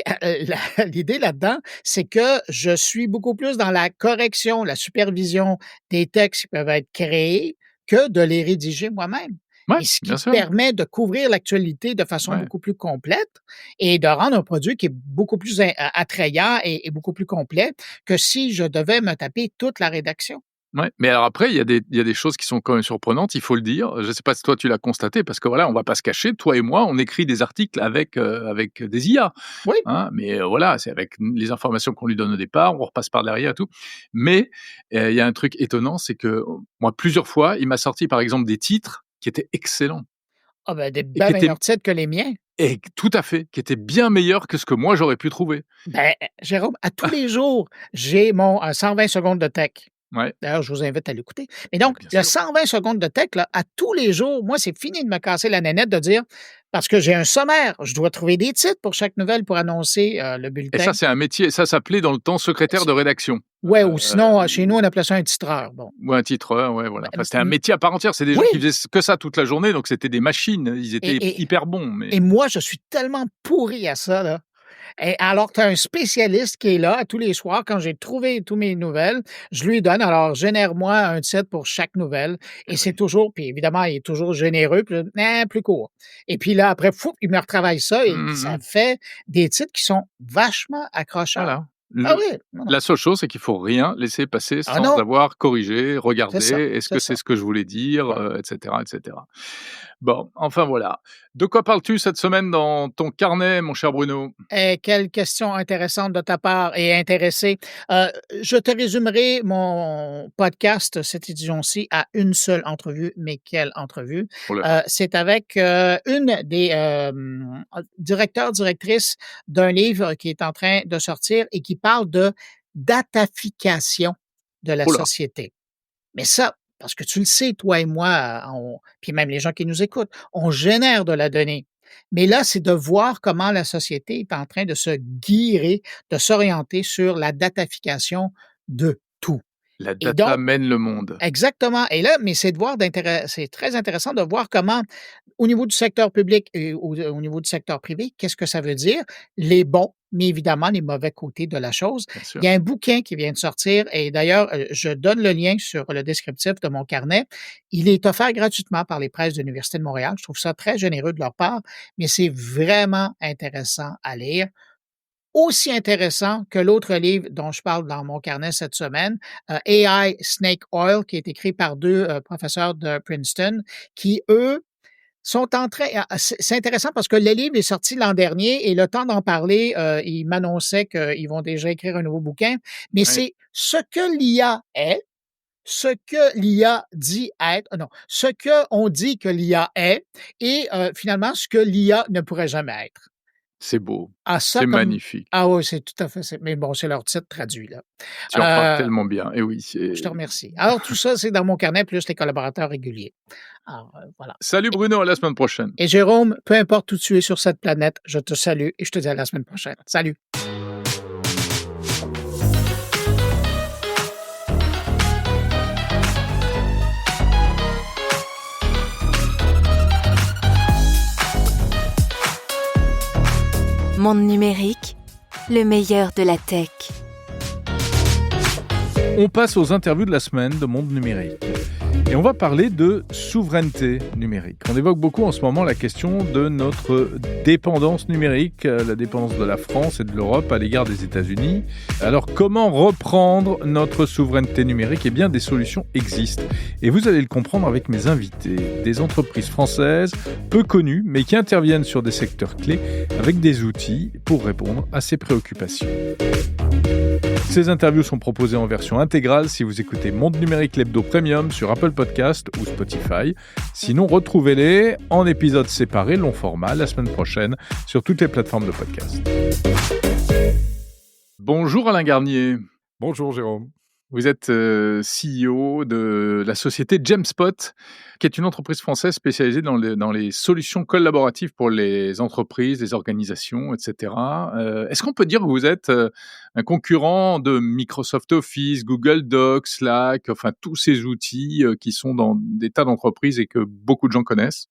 l'idée là-dedans, c'est que je suis beaucoup plus dans la correction, la supervision des textes qui peuvent être créés que de les rédiger moi-même. Ouais, Et ce qui bien sûr, permet de couvrir l'actualité de façon ouais. beaucoup plus complète et de rendre un produit qui est beaucoup plus attrayant et beaucoup plus complet que si je devais me taper toute la rédaction. Ouais, mais alors après, il y a des choses qui sont quand même surprenantes, il faut le dire. Je ne sais pas si toi tu l'as constaté, parce que voilà, on va pas se cacher, toi et moi, on écrit des articles avec des IA, Oui, hein, mais voilà, c'est avec les informations qu'on lui donne au départ, on repasse par derrière et tout. Mais il y a un truc étonnant, c'est que moi, plusieurs fois, il m'a sorti par exemple des titres qui étaient excellents. Ah ben, des et bien qui étaient meilleurs titres que les miens. et tout à fait, qui étaient bien meilleurs que ce que moi j'aurais pu trouver. Ben, Jérôme, à tous les jours, j'ai mon 120 secondes de tech. Ouais, D'ailleurs, je vous invite à l'écouter. Mais bah, donc, bien le sûr. 120 secondes de tech, là, à tous les jours, moi, c'est fini de me casser la nénette de dire, parce que j'ai un sommaire, je dois trouver des titres pour chaque nouvelle pour annoncer le Et bulletin. ça, c'est un métier, ça s'appelait dans le temps secrétaire de rédaction. Ouais, ou sinon, chez nous, Ou on appelait ça un titreur. Bon. ou un titreur, ouais, voilà. Enfin, c'était un M- métier à part entière. C'est des gens Oui, qui faisaient que ça toute la journée, donc c'était des machines. Ils étaient et, hyper bons, mais et moi, je suis tellement pourri à ça, là. Et alors, tu as un spécialiste qui est là tous les soirs. Quand j'ai trouvé toutes mes nouvelles, je lui donne. Alors, génère-moi un titre pour chaque nouvelle. Et c'est oui. toujours, puis évidemment, il est toujours généreux, puis plus court. Et puis là, après, fou, il me retravaille ça et Mmh ça mh. fait des titres qui sont vachement accrocheurs. Voilà. Ah Le oui, non, non. La seule chose, c'est qu'il faut rien laisser passer Ah sans non, avoir corrigé, c'est regardé, ça, est-ce c'est que ça. c'est ce que je voulais dire, et cetera, et cetera. Bon, enfin voilà. De quoi parles-tu cette semaine dans ton carnet, mon cher Bruno? Eh, quelle question intéressante de ta part et intéressée. Euh, je te résumerai mon podcast, cette édition-ci, à une seule entrevue, mais quelle entrevue? Oh là là. C'est avec une des directeurs, directrices d'un livre qui est en train de sortir et qui parle de datafication de la Oh là! société. Mais ça, parce que tu le sais, toi et moi, puis même les gens qui nous écoutent, on génère de la donnée. Mais là, c'est de voir comment la société est en train de se guirer, de s'orienter sur la datafication de tout. La Et data donc, mène le monde. exactement. Et là, mais c'est de voir c'est très intéressant de voir comment, au niveau du secteur public et au niveau du secteur privé, qu'est-ce que ça veut dire? Les bons, mais évidemment les mauvais côtés de la chose. Bien Il sûr. y a un bouquin qui vient de sortir et d'ailleurs, je donne le lien sur le descriptif de mon carnet. Il est offert gratuitement par les presses de l'Université de Montréal. Je trouve ça très généreux de leur part, mais c'est vraiment intéressant à lire. Aussi intéressant que l'autre livre dont je parle dans mon carnet cette semaine, AI Snake Oil, qui est écrit par deux professeurs de Princeton, qui, eux, sont en train. C'est intéressant parce que le livre est sorti l'an dernier et le temps d'en parler, ils m'annonçaient qu'ils vont déjà écrire un nouveau bouquin. Mais Oui. c'est ce que l'IA est, ce que l'IA dit être, non, ce qu'on dit que l'IA est et finalement ce que l'IA ne pourrait jamais être. C'est beau. Ah, ça C'est comme magnifique. ah oui, c'est tout à fait ça. Mais bon, c'est leur titre traduit, là. Tu en parles Heu, tellement bien. Et oui, je te c'est remercie. Alors tout ça, c'est dans mon carnet, plus les collaborateurs réguliers. Alors, voilà. salut Bruno, à la semaine prochaine. Et Jérôme, peu importe où tu es sur cette planète, je te salue et je te dis à la semaine prochaine. Salut. Monde numérique, le meilleur de la tech. On passe aux interviews de la semaine de Monde Numérique. Et on va parler de souveraineté numérique. On évoque beaucoup en ce moment la question de notre dépendance numérique, la dépendance de la France et de l'Europe à l'égard des États-Unis. Alors comment reprendre notre souveraineté numérique? Eh bien, des solutions existent. Et vous allez le comprendre avec mes invités. Des entreprises françaises peu connues, mais qui interviennent sur des secteurs clés avec des outils pour répondre à ces préoccupations. Ces interviews sont proposées en version intégrale si vous écoutez Monde Numérique l'Hebdo Premium sur Apple Podcast ou Spotify. Sinon, retrouvez-les en épisodes séparés, long format, la semaine prochaine sur toutes les plateformes de podcast. Bonjour Alain Garnier. Bonjour Jérôme. Vous êtes CEO de la société Gemspot, qui est une entreprise française spécialisée dans les solutions collaboratives pour les entreprises, les organisations, etc. Est-ce qu'on peut dire que vous êtes un concurrent de Microsoft Office, Google Docs, Slack, enfin tous ces outils qui sont dans des tas d'entreprises et que beaucoup de gens connaissent?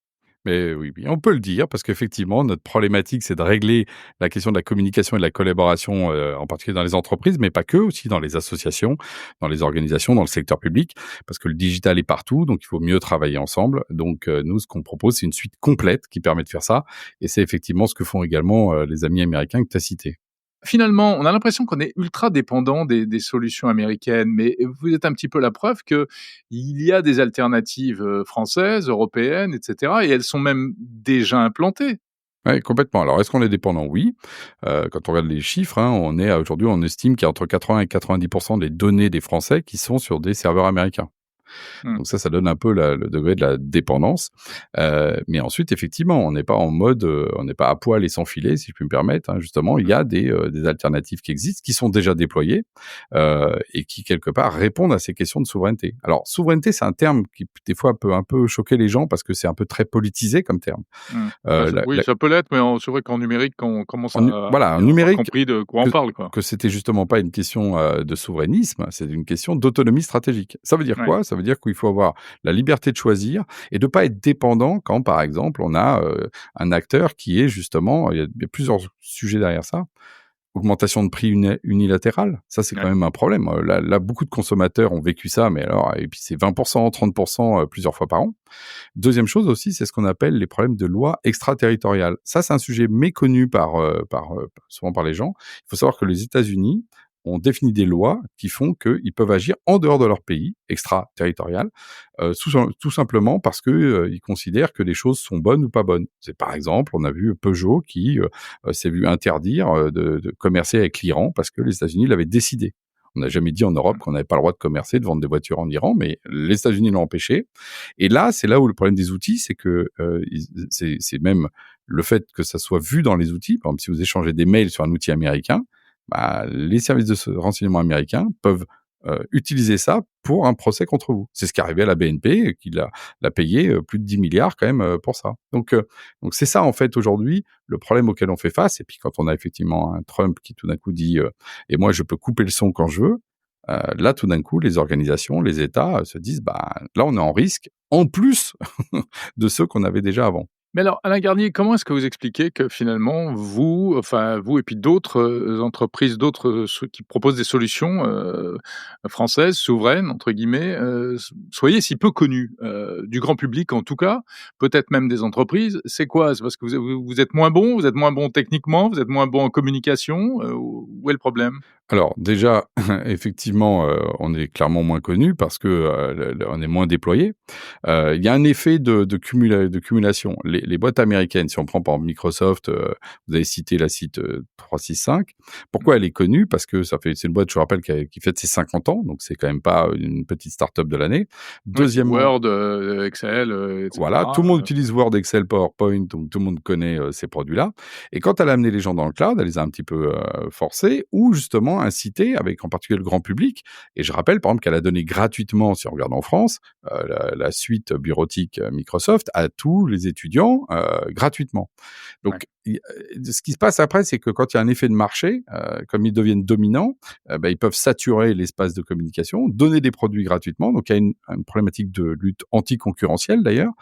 Mais oui, on peut le dire parce qu'effectivement, notre problématique, c'est de régler la question de la communication et de la collaboration, en particulier dans les entreprises, mais pas que, aussi dans les associations, dans les organisations, dans le secteur public, parce que le digital est partout, donc il faut mieux travailler ensemble. Donc nous, ce qu'on propose, c'est une suite complète qui permet de faire ça, et c'est effectivement ce que font également les amis américains que tu as cités. Finalement, on a l'impression qu'on est ultra dépendant des solutions américaines, mais vous êtes un petit peu la preuve qu'il y a des alternatives françaises, européennes, etc. Et elles sont même déjà implantées. Oui, complètement. Alors, est-ce qu'on est dépendant? Oui. Quand on regarde les chiffres, aujourd'hui, on estime qu'il y a entre 80 et 90% des données des Français qui sont sur des serveurs américains. Donc ça donne un peu le degré de la dépendance. Mais ensuite, effectivement, on n'est pas en mode, on n'est pas à poil et sans filet, si je puis me permettre. Hein. Justement, il y a des alternatives qui existent, qui sont déjà déployées et qui, quelque part, répondent à ces questions de souveraineté. Alors, souveraineté, c'est un terme qui, des fois, peut un peu choquer les gens parce que c'est un peu très politisé comme terme. Oui, ça peut l'être, mais c'est vrai qu'en numérique, quand on commence en avoir numérique, compris de quoi on parle, quoi. que c'était justement pas une question de souverainisme, c'est une question d'autonomie stratégique. Ça veut dire Ouais. quoi? Ça veut dire qu'il faut avoir la liberté de choisir et de pas être dépendant quand, par exemple, on a un acteur qui est justement, il y a plusieurs sujets derrière ça. Augmentation de prix unilatérale, ça c'est quand même un problème. Là, beaucoup de consommateurs ont vécu ça, mais alors, et puis c'est 20%, 30% plusieurs fois par an. Deuxième chose aussi, c'est ce qu'on appelle les problèmes de loi extraterritoriale. Ça, c'est un sujet méconnu souvent par les gens. Il faut savoir que les États-Unis ont défini des lois qui font qu'ils peuvent agir en dehors de leur pays, extraterritorial, tout simplement parce que ils considèrent que les choses sont bonnes ou pas bonnes. C'est par exemple, on a vu Peugeot qui s'est vu interdire de commercer avec l'Iran parce que les États-Unis l'avaient décidé. On n'a jamais dit en Europe qu'on n'avait pas le droit de commercer, de vendre des voitures en Iran, mais les États-Unis l'ont empêché. Et là, c'est là où le problème des outils, c'est que c'est même le fait que ça soit vu dans les outils. Par exemple, si vous échangez des mails sur un outil américain, les services de renseignement américains peuvent utiliser ça pour un procès contre vous. C'est ce qui est arrivé à la BNP, qui l'a payé plus de 10 milliards quand même pour ça. Donc c'est ça, en fait, aujourd'hui, le problème auquel on fait face. Et puis quand on a effectivement un Trump qui tout d'un coup dit « et moi, je peux couper le son quand je veux », là, tout d'un coup, les organisations, les États se disent « là, on est en risque, en plus de ceux qu'on avait déjà avant ». Mais alors, Alain Garnier, comment est-ce que vous expliquez que finalement, vous et puis d'autres entreprises, ceux qui proposent des solutions françaises, souveraines, entre guillemets, soyez si peu connus du grand public en tout cas, peut-être même des entreprises? C'est quoi? C'est parce que vous êtes moins bon, vous êtes moins bon techniquement, vous êtes moins bon en communication? Où est le problème? Alors déjà, effectivement, on est clairement moins connu parce que on est moins déployé. Il y a un effet de cumulation. Les boîtes américaines, si on prend par exemple Microsoft, vous avez cité la site 365. Pourquoi elle est connue? Parce que c'est une boîte, je vous rappelle, qui fête ses 50 ans, donc c'est quand même pas une petite start-up de l'année. Deuxièmement, Word, Excel, etc. voilà, tout le monde utilise Word, Excel, PowerPoint, donc tout le monde connaît ces produits-là. Et quand elle a amené les gens dans le cloud, elle les a un petit peu forcés, ou justement incité, avec en particulier le grand public. Et je rappelle, par exemple, qu'elle a donné gratuitement, si on regarde en France, la suite bureautique Microsoft à tous les étudiants gratuitement. Donc, ce qui se passe après, c'est que quand il y a un effet de marché, comme ils deviennent dominants, ils peuvent saturer l'espace de communication, donner des produits gratuitement. Donc, il y a une problématique de lutte anticoncurrentielle d'ailleurs,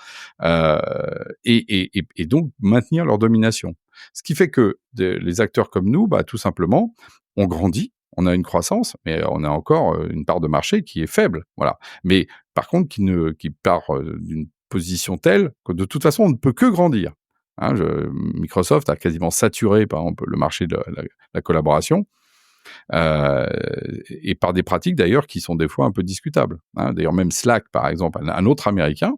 et donc maintenir leur domination. Ce qui fait que les acteurs comme nous, tout simplement, on grandit, on a une croissance, mais on a encore une part de marché qui est faible, voilà. Mais par contre, qui part d'une position telle que de toute façon, on ne peut que grandir. Hein, Microsoft a quasiment saturé, par exemple, le marché de la collaboration, et par des pratiques d'ailleurs qui sont des fois un peu discutables. Hein. D'ailleurs, même Slack, par exemple, un autre Américain,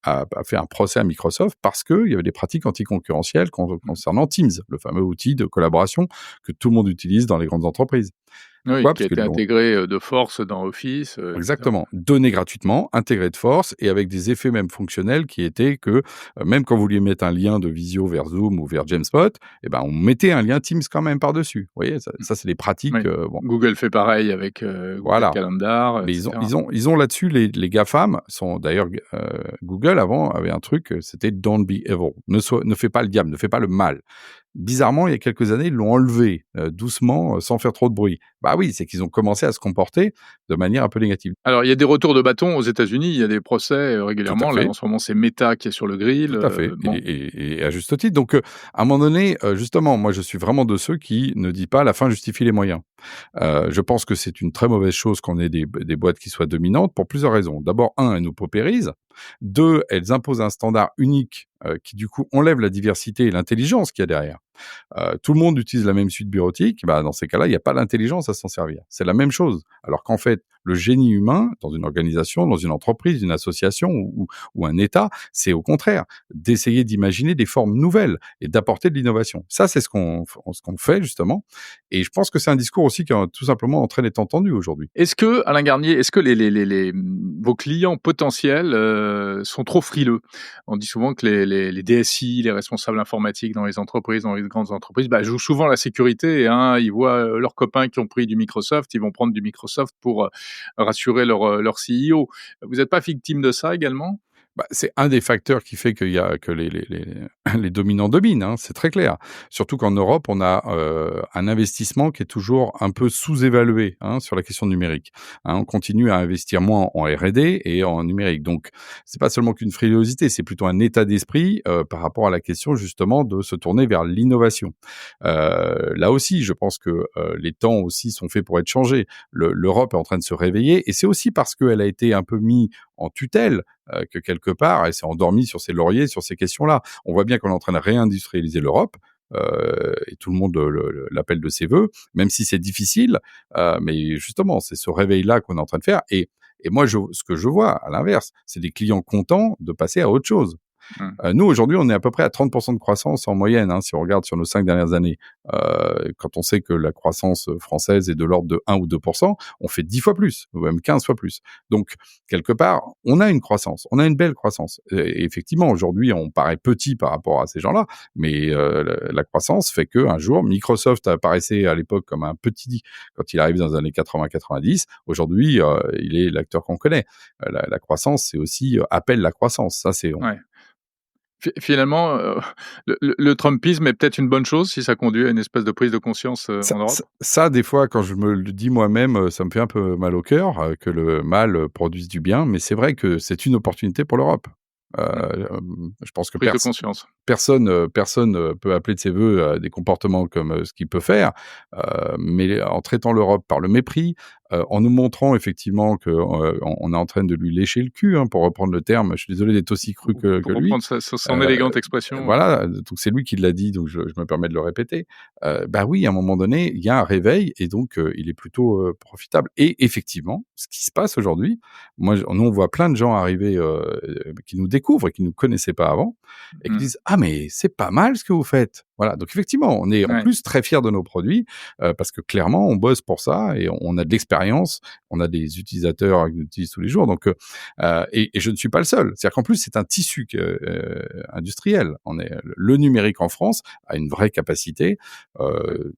a fait un procès à Microsoft parce qu'il y avait des pratiques anticoncurrentielles concernant Teams, le fameux outil de collaboration que tout le monde utilise dans les grandes entreprises. Oui, Pourquoi? qui a été intégré de force dans Office. Exactement. Donné gratuitement, intégré de force et avec des effets même fonctionnels qui étaient que même quand vous vouliez mettre un lien de visio vers Zoom ou vers Jamespot, on mettait un lien Teams quand même par-dessus. Vous voyez, ça c'est des pratiques. Oui. Google fait pareil avec Google Calendar. Mais ils ont là-dessus, les GAFAM, d'ailleurs, Google avant avait un truc, c'était Don't be evil. Ne fais pas le diable, ne fais pas le mal. Bizarrement, il y a quelques années, ils l'ont enlevé doucement, sans faire trop de bruit. Oui, c'est qu'ils ont commencé à se comporter de manière un peu négative. Alors, il y a des retours de bâton aux États-Unis, il y a des procès régulièrement. Là, en ce moment, c'est Meta qui est sur le grill. Tout à fait, et à juste titre. Donc, à un moment donné, justement, moi, je suis vraiment de ceux qui ne disent pas « la fin justifie les moyens ». Je pense que c'est une très mauvaise chose qu'on ait des boîtes qui soient dominantes pour plusieurs raisons. D'abord, elles nous paupérisent. 2, elles imposent un standard unique qui, du coup, enlève la diversité et l'intelligence qu'il y a derrière. Tout le monde utilise la même suite bureautique, bah, dans ces cas-là, il n'y a pas l'intelligence à s'en servir. C'est la même chose. Alors qu'en fait, le génie humain, dans une organisation, dans une entreprise, une association ou un État, c'est au contraire d'essayer d'imaginer des formes nouvelles et d'apporter de l'innovation. Ça, c'est ce qu'on fait justement. Et je pense que c'est un discours aussi qui a tout simplement en train d'être entendu aujourd'hui. Est-ce que, Alain Garnier, est-ce que vos clients potentiels sont trop frileux? On dit souvent que les DSI, les responsables informatiques dans les entreprises, dans les grandes entreprises, jouent souvent la sécurité. Ils voient leurs copains qui ont pris du Microsoft, ils vont prendre du Microsoft pour rassurer leur CEO. Vous n'êtes pas victime de ça également? C'est un des facteurs qui fait que les dominants dominent, hein, c'est très clair. Surtout qu'en Europe, on a un investissement qui est toujours un peu sous-évalué, hein, sur la question numérique. Hein, on continue à investir moins en R&D et en numérique. Donc, c'est pas seulement qu'une frilosité, c'est plutôt un état d'esprit par rapport à la question justement de se tourner vers l'innovation. Là aussi, je pense que les temps aussi sont faits pour être changés. L'Europe est en train de se réveiller et c'est aussi parce qu'elle a été un peu mise en tutelle que quelque part, elle s'est endormie sur ses lauriers, sur ces questions-là. On voit bien qu'on est en train de réindustrialiser l'Europe, et tout le monde l'appelle de ses voeux, même si c'est difficile, mais justement, c'est ce réveil-là qu'on est en train de faire. Et moi, ce que je vois, à l'inverse, c'est des clients contents de passer à autre chose. Nous, aujourd'hui, on est à peu près à 30% de croissance en moyenne, hein, si on regarde sur nos 5 dernières années. Quand on sait que la croissance française est de l'ordre de 1 ou 2%, on fait 10 fois plus, ou même 15 fois plus. Donc, quelque part, on a une croissance, on a une belle croissance. Et effectivement, aujourd'hui, on paraît petit par rapport à ces gens-là, mais la croissance fait qu'un jour, Microsoft apparaissait à l'époque comme un petit, quand il arrive dans les années 80-90. Aujourd'hui, il est l'acteur qu'on connaît. La croissance, c'est aussi appelle la croissance. Ça, c'est... Ouais. Finalement, le Trumpisme est peut-être une bonne chose si ça conduit à une espèce de prise de conscience en Europe? Ça, des fois, quand je me le dis moi-même, ça me fait un peu mal au cœur que le mal produise du bien, mais c'est vrai que c'est une opportunité pour l'Europe. Je pense que Prise de conscience. personne peut appeler de ses voeux des comportements comme ce qu'il peut faire, mais en traitant l'Europe par le mépris, en nous montrant effectivement que on est en train de lui lécher le cul, hein, pour reprendre le terme. Je suis désolé d'être aussi cru que lui. Pour reprendre son élégante expression. Voilà, donc c'est lui qui l'a dit, donc je me permets de le répéter. Oui, à un moment donné, il y a un réveil et donc il est plutôt profitable. Et effectivement, ce qui se passe aujourd'hui, nous on voit plein de gens arriver qui nous découvrent et qui nous connaissaient pas avant et qui disent ah mais c'est pas mal ce que vous faites. Voilà, donc effectivement, on est en plus très fiers de nos produits parce que clairement on bosse pour ça et on a de l'expérience, on a des utilisateurs qui l'utilisent tous les jours. Donc et je ne suis pas le seul. C'est-à-dire qu'en plus c'est un tissu industriel. Le numérique en France a une vraie capacité.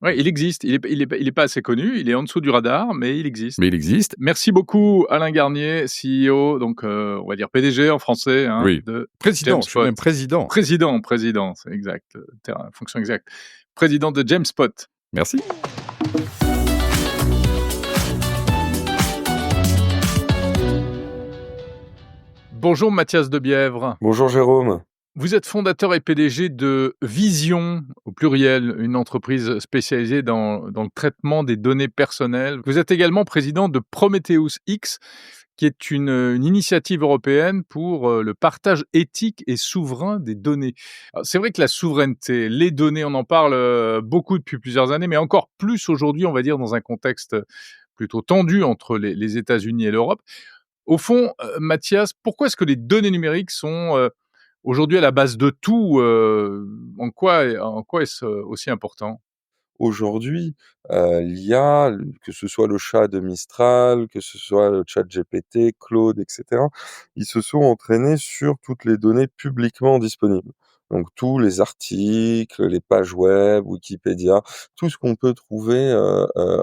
Ouais, il existe. Il est pas assez connu. Il est en dessous du radar, mais il existe. Merci beaucoup, Alain Garnier, CEO, donc on va dire PDG en français. Hein, oui. Président. Je suis même président. Président, c'est exact. Fonction exacte. Président de Jamespot. Merci. Bonjour Mathias Debièvre. Bonjour Jérôme. Vous êtes fondateur et PDG de Vision, au pluriel, une entreprise spécialisée dans le traitement des données personnelles. Vous êtes également président de Prometheus X, qui est une initiative européenne pour le partage éthique et souverain des données. Alors, c'est vrai que la souveraineté, les données, on en parle beaucoup depuis plusieurs années, mais encore plus aujourd'hui, on va dire, dans un contexte plutôt tendu entre les États-Unis et l'Europe. Au fond, Mathias, pourquoi est-ce que les données numériques sont aujourd'hui à la base de tout? En quoi est-ce aussi important? Aujourd'hui, l'IA, que ce soit le chat de Mistral, que ce soit le ChatGPT, Claude, etc., ils se sont entraînés sur toutes les données publiquement disponibles. Donc tous les articles, les pages web, Wikipédia, tout ce qu'on peut trouver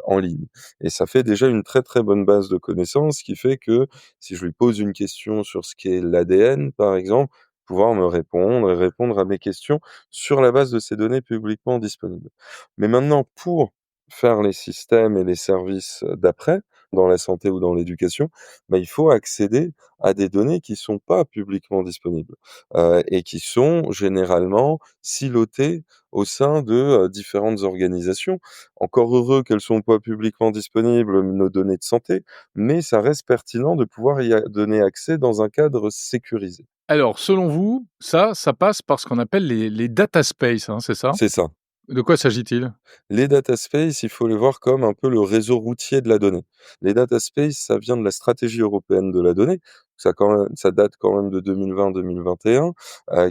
en ligne. Et ça fait déjà une très très bonne base de connaissances qui fait que si je lui pose une question sur ce qu'est l'ADN, par exemple, pouvoir me répondre et répondre à mes questions sur la base de ces données publiquement disponibles. Mais maintenant, pour faire les systèmes et les services d'après, dans la santé ou dans l'éducation, il faut accéder à des données qui sont pas publiquement disponibles et qui sont généralement silotées au sein de différentes organisations. Encore heureux qu'elles sont pas publiquement disponibles, nos données de santé, mais ça reste pertinent de pouvoir y donner accès dans un cadre sécurisé. Alors, selon vous, ça passe par ce qu'on appelle les data space, hein, c'est ça? C'est ça. De quoi s'agit-il? Les data space, il faut les voir comme un peu le réseau routier de la donnée. Les data space, ça vient de la stratégie européenne de la donnée. Ça date quand même de 2020-2021,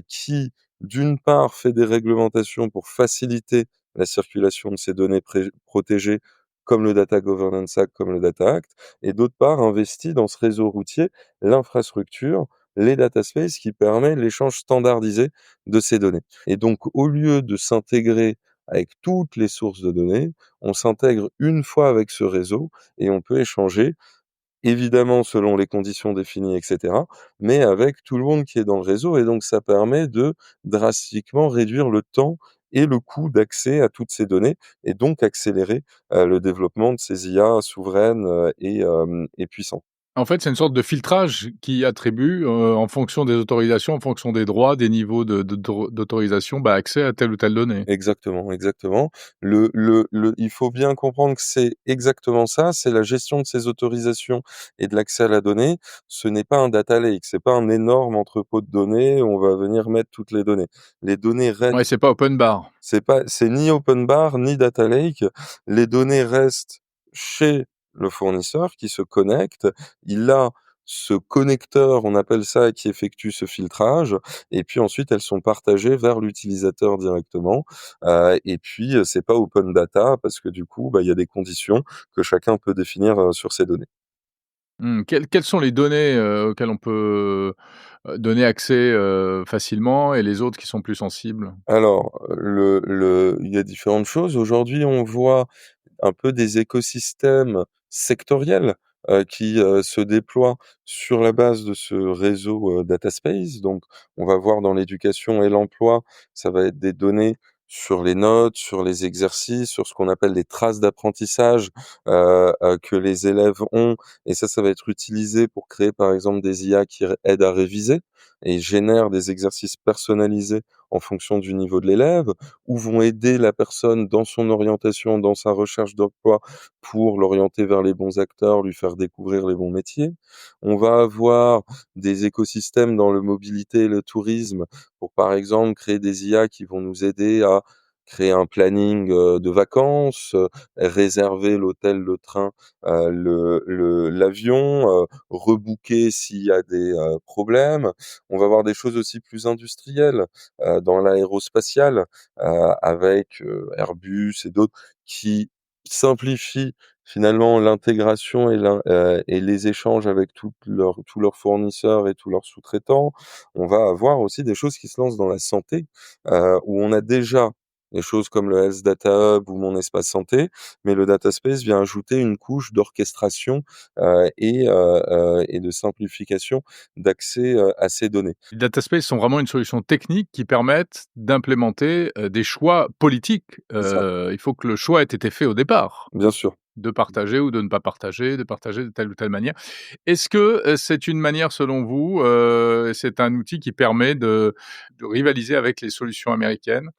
qui, d'une part, fait des réglementations pour faciliter la circulation de ces données protégées, comme le Data Governance Act, comme le Data Act, et d'autre part, investit dans ce réseau routier l'infrastructure, les data space, qui permet l'échange standardisé de ces données. Et donc, au lieu de s'intégrer avec toutes les sources de données, on s'intègre une fois avec ce réseau et on peut échanger, évidemment selon les conditions définies, etc., mais avec tout le monde qui est dans le réseau. Et donc ça permet de drastiquement réduire le temps et le coût d'accès à toutes ces données et donc accélérer le développement de ces IA souveraines et puissantes. En fait, c'est une sorte de filtrage qui attribue, en fonction des autorisations, en fonction des droits, des niveaux d'autorisation, bah, accès à telle ou telle donnée. Exactement, exactement. Il faut bien comprendre que c'est exactement ça, c'est la gestion de ces autorisations et de l'accès à la donnée. Ce n'est pas un data lake, c'est pas un énorme entrepôt de données où on va venir mettre toutes les données. Les données restent, Ouais, c'est pas open bar. c'est ni open bar, ni data lake. Les données restent chez le fournisseur qui se connecte. Il a ce connecteur, on appelle ça, qui effectue ce filtrage, et puis ensuite elles sont partagées vers l'utilisateur directement. Et puis c'est pas open data parce que du coup, bah, il y a des conditions que chacun peut définir sur ces données. Quelles sont les données, auxquelles on peut, donner accès, facilement et les autres qui sont plus sensibles? Alors, il y a différentes choses. Aujourd'hui, on voit un peu des écosystèmes sectoriels, qui se déploient sur la base de ce réseau, data space. Donc on va voir dans l'éducation et l'emploi, ça va être des données sur les notes, sur les exercices, sur ce qu'on appelle les traces d'apprentissage, que les élèves ont, et ça va être utilisé pour créer, par exemple, des IA qui aident à réviser et génèrent des exercices personnalisés en fonction du niveau de l'élève, ou vont aider la personne dans son orientation, dans sa recherche d'emploi pour l'orienter vers les bons acteurs, lui faire découvrir les bons métiers. On va avoir des écosystèmes dans le mobilité et le tourisme pour, par exemple, créer des IA qui vont nous aider à créer un planning de vacances, réserver l'hôtel, le train, l'avion, rebooker s'il y a des problèmes. On va avoir des choses aussi plus industrielles dans l'aérospatiale, avec Airbus et d'autres qui simplifient finalement l'intégration et les échanges avec tous leurs fournisseurs et tous leurs sous-traitants. On va avoir aussi des choses qui se lancent dans la santé, où on a déjà des choses comme le Health Data Hub ou Mon Espace Santé, mais le Data Space vient ajouter une couche d'orchestration et de simplification d'accès à ces données. Les data space sont vraiment une solution technique qui permettent d'implémenter, des choix politiques. C'est ça, Il faut que le choix ait été fait au départ, bien sûr. de partager ou de ne pas partager, de partager de telle ou telle manière. Est-ce que, c'est une manière selon vous, c'est un outil qui permet de rivaliser avec les solutions américaines?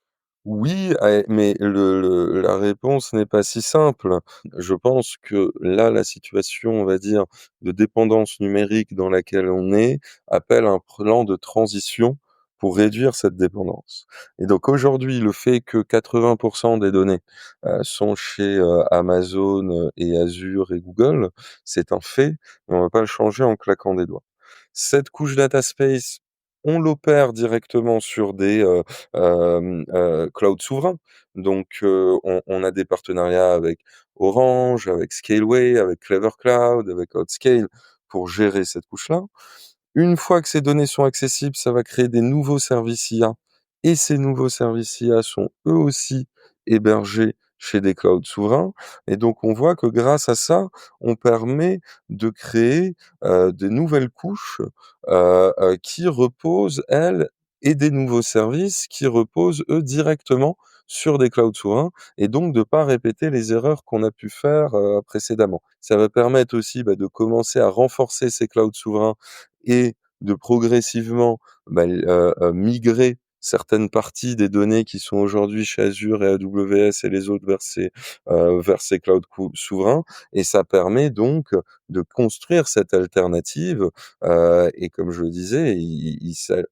Oui, mais la réponse n'est pas si simple. Je pense que là, la situation, on va dire, de dépendance numérique dans laquelle on est, appelle un plan de transition pour réduire cette dépendance. Et donc aujourd'hui, le fait que 80 des données, sont chez, Amazon, et Azure et Google, c'est un fait, mais on va pas le changer en claquant des doigts. Cette couche data space, on l'opère directement sur des, cloud souverain. Donc, on a des partenariats avec Orange, avec Scaleway, avec Clever Cloud, avec Outscale pour gérer cette couche-là. Une fois que ces données sont accessibles, ça va créer des nouveaux services IA, et ces nouveaux services IA sont eux aussi hébergés chez des clouds souverains. Et donc on voit que grâce à ça, on permet de créer, des nouvelles couches, qui reposent, elles, et des nouveaux services qui reposent, eux, directement sur des clouds souverains, et donc de pas répéter les erreurs qu'on a pu faire, précédemment. Ça va permettre aussi, bah, de commencer à renforcer ces clouds souverains et de progressivement, migrer certaines parties des données qui sont aujourd'hui chez Azure et AWS et les autres vers ces clouds souverains. Et ça permet donc de construire cette alternative. Et comme je le disais,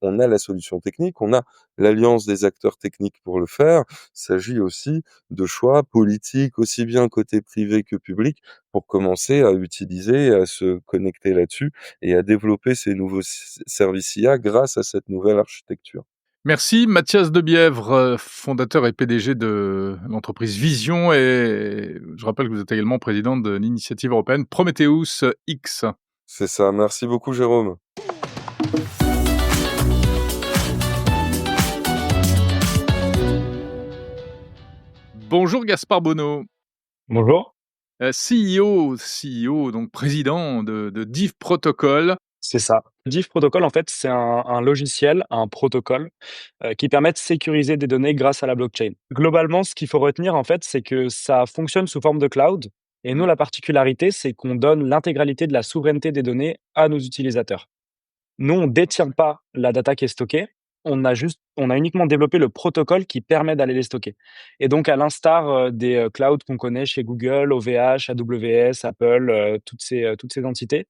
on a la solution technique, on a l'alliance des acteurs techniques pour le faire. Il s'agit aussi de choix politiques, aussi bien côté privé que public, pour commencer à utiliser, à se connecter là-dessus et à développer ces nouveaux services IA grâce à cette nouvelle architecture. Merci Mathias Debièvre, fondateur et PDG de l'entreprise Vision, et je rappelle que vous êtes également président de l'initiative européenne Prometheus X. C'est ça. Merci beaucoup, Jérôme. Bonjour Gaspard Bonneau. Bonjour. CEO, donc président de Div Protocol. C'est ça. Div Protocol, en fait, c'est un logiciel, un protocole qui permet de sécuriser des données grâce à la blockchain. Globalement, ce qu'il faut retenir, en fait, c'est que ça fonctionne sous forme de cloud. Et nous, la particularité, c'est qu'on donne l'intégralité de la souveraineté des données à nos utilisateurs. Nous, on ne détient pas la data qui est stockée. On a uniquement développé le protocole qui permet d'aller les stocker. Et donc, à l'instar des clouds qu'on connaît chez Google, OVH, AWS, Apple, toutes ces entités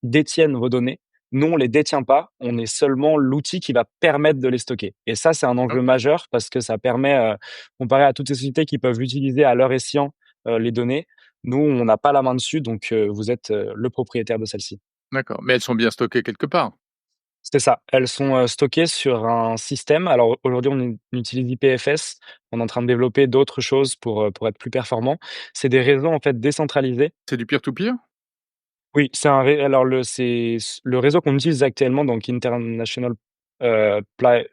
détiennent vos données. Nous, on les détient pas. On est seulement l'outil qui va permettre de les stocker. Et ça, c'est un enjeu majeur parce que ça permet, comparé à toutes ces sociétés qui peuvent utiliser à leur escient les données, nous, on n'a pas la main dessus. Donc, vous êtes le propriétaire de celle-ci. D'accord, mais elles sont bien stockées quelque part. C'est ça. Elles sont stockées sur un système. Alors aujourd'hui, on utilise IPFS. On est en train de développer d'autres choses pour être plus performant. C'est des réseaux en fait décentralisés. C'est du peer-to-peer? Oui, c'est le réseau qu'on utilise actuellement, donc International IPFS.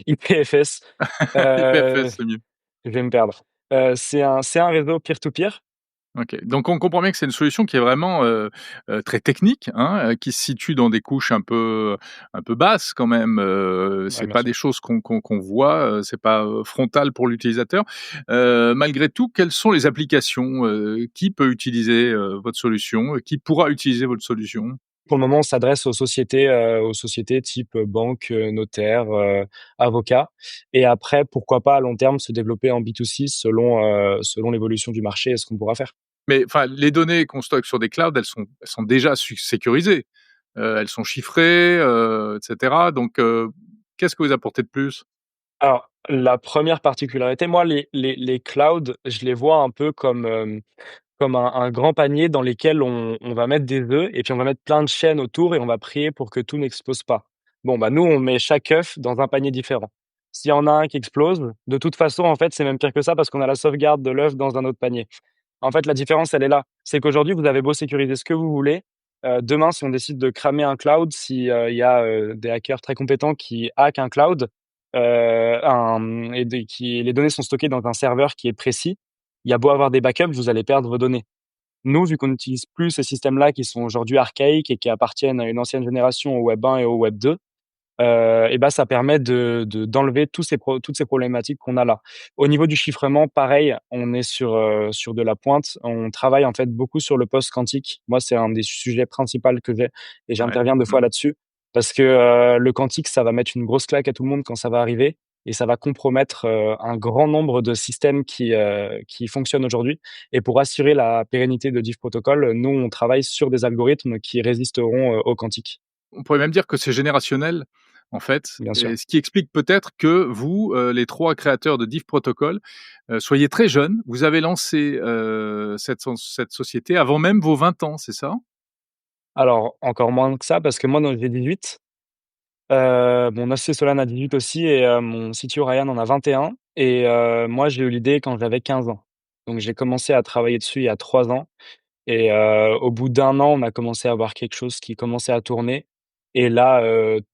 IPFS, c'est mieux. Je vais me perdre. C'est un réseau peer-to-peer. OK. Donc on comprend bien que c'est une solution qui est vraiment, très technique, hein, qui se situe dans des couches un peu basses quand même, Ouais, c'est bien pas sûr. des choses qu'on voit, c'est pas, frontal pour l'utilisateur. Malgré tout, quelles sont les applications? Qui peut utiliser, votre solution? Qui pourra utiliser votre solution? Pour le moment, on s'adresse aux sociétés type banque, notaire, avocat et après, pourquoi pas à long terme se développer en B2C selon l'évolution du marché et ce qu'on pourra faire. Mais enfin, les données qu'on stocke sur des clouds, elles sont déjà sécurisées. Elles sont chiffrées, et cetera. Donc, qu'est-ce que vous apportez de plus? Alors, la première particularité, moi, les clouds, je les vois un peu comme un grand panier dans lesquels on va mettre des œufs et puis on va mettre plein de chaînes autour et on va prier pour que tout n'explose pas. Bon, bah, nous, on met chaque œuf dans un panier différent. S'il y en a un qui explose, de toute façon, en fait, c'est même pire que ça parce qu'on a la sauvegarde de l'œuf dans un autre panier. En fait, la différence, elle est là. C'est qu'aujourd'hui, vous avez beau sécuriser ce que vous voulez, demain, si on décide de cramer un cloud, si, il y a, des hackers très compétents qui hackent un cloud, les données sont stockées dans un serveur qui est précis, il y a beau avoir des backups, vous allez perdre vos données. Nous, vu qu'on n'utilise plus ces systèmes-là qui sont aujourd'hui archaïques et qui appartiennent à une ancienne génération au Web 1 et au Web 2, et ben ça permet d'enlever toutes ces problématiques qu'on a là. Au niveau du chiffrement, pareil, on est sur de la pointe. On travaille en fait beaucoup sur le post-quantique. Moi, c'est un des sujets principaux que j'ai et Ouais. j'interviens 2 fois là-dessus parce que, le quantique, ça va mettre une grosse claque à tout le monde quand ça va arriver et ça va compromettre, un grand nombre de systèmes qui fonctionnent aujourd'hui et pour assurer la pérennité de Div Protocol, nous, on travaille sur des algorithmes qui résisteront, au quantique. On pourrait même dire que c'est générationnel, en fait, Bien sûr. et ce qui explique peut-être que vous, les 3 créateurs de Div Protocol, soyez très jeunes. Vous avez lancé, cette société avant même vos 20 ans, c'est ça? Alors, encore moins que ça, parce que moi, donc j'ai 18. Mon associé Solane a 18 aussi et mon CTO Ryan en a 21 et moi, j'ai eu l'idée quand j'avais 15 ans. Donc j'ai commencé à travailler dessus il y a 3 ans et au bout d'1 an, on a commencé à avoir quelque chose qui commençait à tourner et là,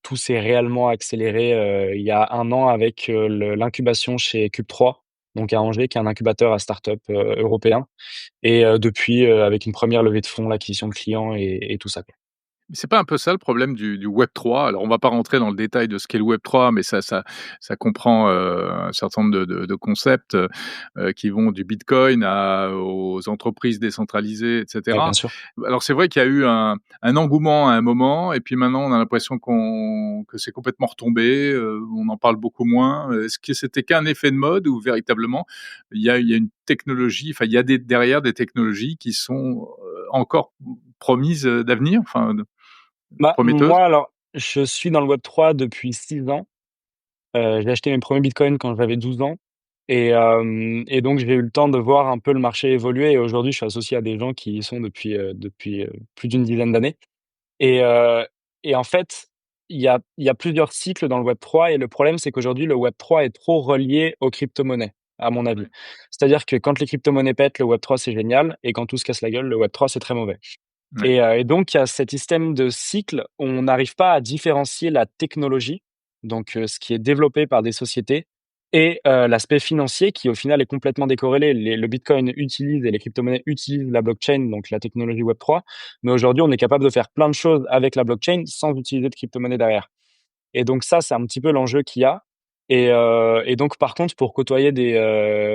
tout s'est réellement accéléré, il y a 1 an avec, l'incubation chez Cube3, donc à Angers, qui est un incubateur à start-up, européen et depuis, avec une première levée de fonds, l'acquisition de clients et tout ça, quoi. C'est pas un peu ça le problème du Web 3? Alors on va pas rentrer dans le détail de ce qu'est le Web 3, mais ça comprend, un certain nombre de concepts, qui vont du Bitcoin aux entreprises décentralisées et Ouais, bien cetera. sûr. Alors c'est vrai qu'il y a eu un engouement à un moment et puis maintenant on a l'impression que c'est complètement retombé, on en parle beaucoup moins. Est-ce que c'était qu'un effet de mode ou véritablement il y a une technologie, enfin il y a derrière des technologies qui sont, encore promises, d'avenir? Enfin Bah, prometteuse? moi, alors, je suis dans le Web 3 depuis 6 ans. J'ai acheté mes premiers bitcoins quand j'avais 12 ans et donc j'ai eu le temps de voir un peu le marché évoluer et aujourd'hui, je suis associé à des gens qui y sont depuis plus d'une dizaine d'années et heu et en fait, il y a plusieurs cycles dans le Web 3 et le problème, c'est qu'aujourd'hui, le Web 3 est trop relié aux cryptomonnaies, à mon avis. Ouais, C'est-à-dire que quand les cryptomonnaies pètent, le Web 3, c'est génial et quand tout se casse la gueule, le Web 3, c'est très mauvais. ouais. Et donc il y a cet système de cycle où on n'arrive pas à différencier la technologie, donc ce qui est développé par des sociétés et l'aspect financier qui, au final, est complètement décorrélé. Le bitcoin utilise et les cryptomonnaies utilisent la blockchain, donc la technologie Web3, mais aujourd'hui, on est capable de faire plein de choses avec la blockchain sans utiliser de cryptomonnaie derrière. Et donc ça, c'est un petit peu l'enjeu qu'il y a. Et donc par contre, pour côtoyer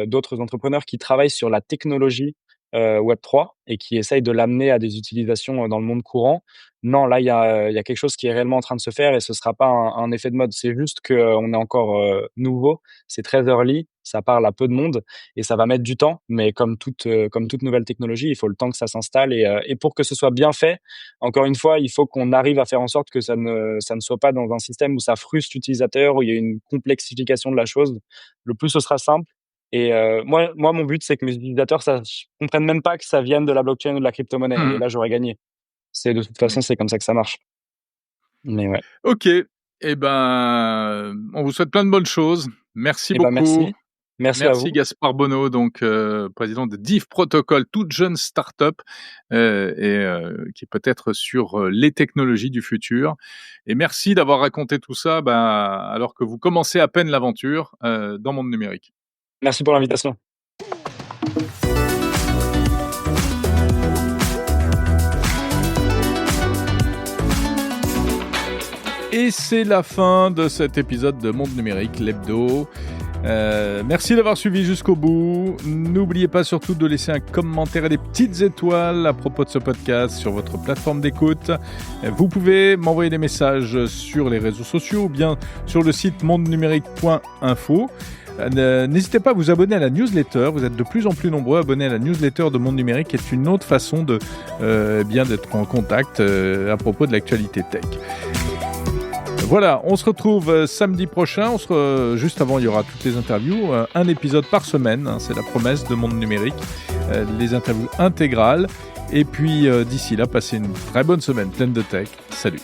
d'autres entrepreneurs qui travaillent sur la technologie, Web3 et qui essayent de l'amener à des utilisations, dans le monde courant, non, là, il y a quelque chose qui est réellement en train de se faire et ce sera pas un effet de mode. C'est juste qu'on est encore, nouveau, c'est très early, ça parle à peu de monde et ça va mettre du temps, mais comme toute nouvelle technologie, il faut le temps que ça s'installe et pour que ce soit bien fait, encore une fois, il faut qu'on arrive à faire en sorte que ça ne soit pas dans un système où ça frustre l'utilisateur, où il y a une complexification de la chose. Le plus ce sera simple moi, mon but, c'est que mes utilisateurs comprennent même pas que ça vienne de la blockchain ou de la crypto-monnaie et Mmh. là, j'aurais gagné. De toute Oui. façon, c'est comme ça que ça marche. Mais ouais. OK et ben, on vous souhaite plein de bonnes choses. Merci Et ben, beaucoup. merci. Merci à Merci vous. Gaspard Bonneau, donc président de Div Protocol, toute jeune start-up, qui est peut-être sur, les technologies du futur et merci d'avoir raconté tout ça, alors que vous commencez à peine l'aventure, dans Monde Numérique. Merci pour l'invitation. Et c'est la fin de cet épisode de Monde Numérique, l'hebdo. Merci d'avoir suivi jusqu'au bout. N'oubliez pas surtout de laisser un commentaire et des petites étoiles à propos de ce podcast sur votre plateforme d'écoute. Vous pouvez m'envoyer des messages sur les réseaux sociaux ou bien sur le site mondenumérique.info. N'hésitez pas à vous abonner à la newsletter. Vous êtes de plus en plus nombreux abonnés à la newsletter de Monde Numérique, qui est une autre façon d'être en contact à propos de l'actualité tech. Voilà, on se retrouve samedi prochain. Juste avant, il y aura toutes les interviews. Un épisode par semaine, c'est la promesse de Monde Numérique. Les interviews intégrales. Et puis, d'ici là, passez une très bonne semaine pleine de tech. Salut.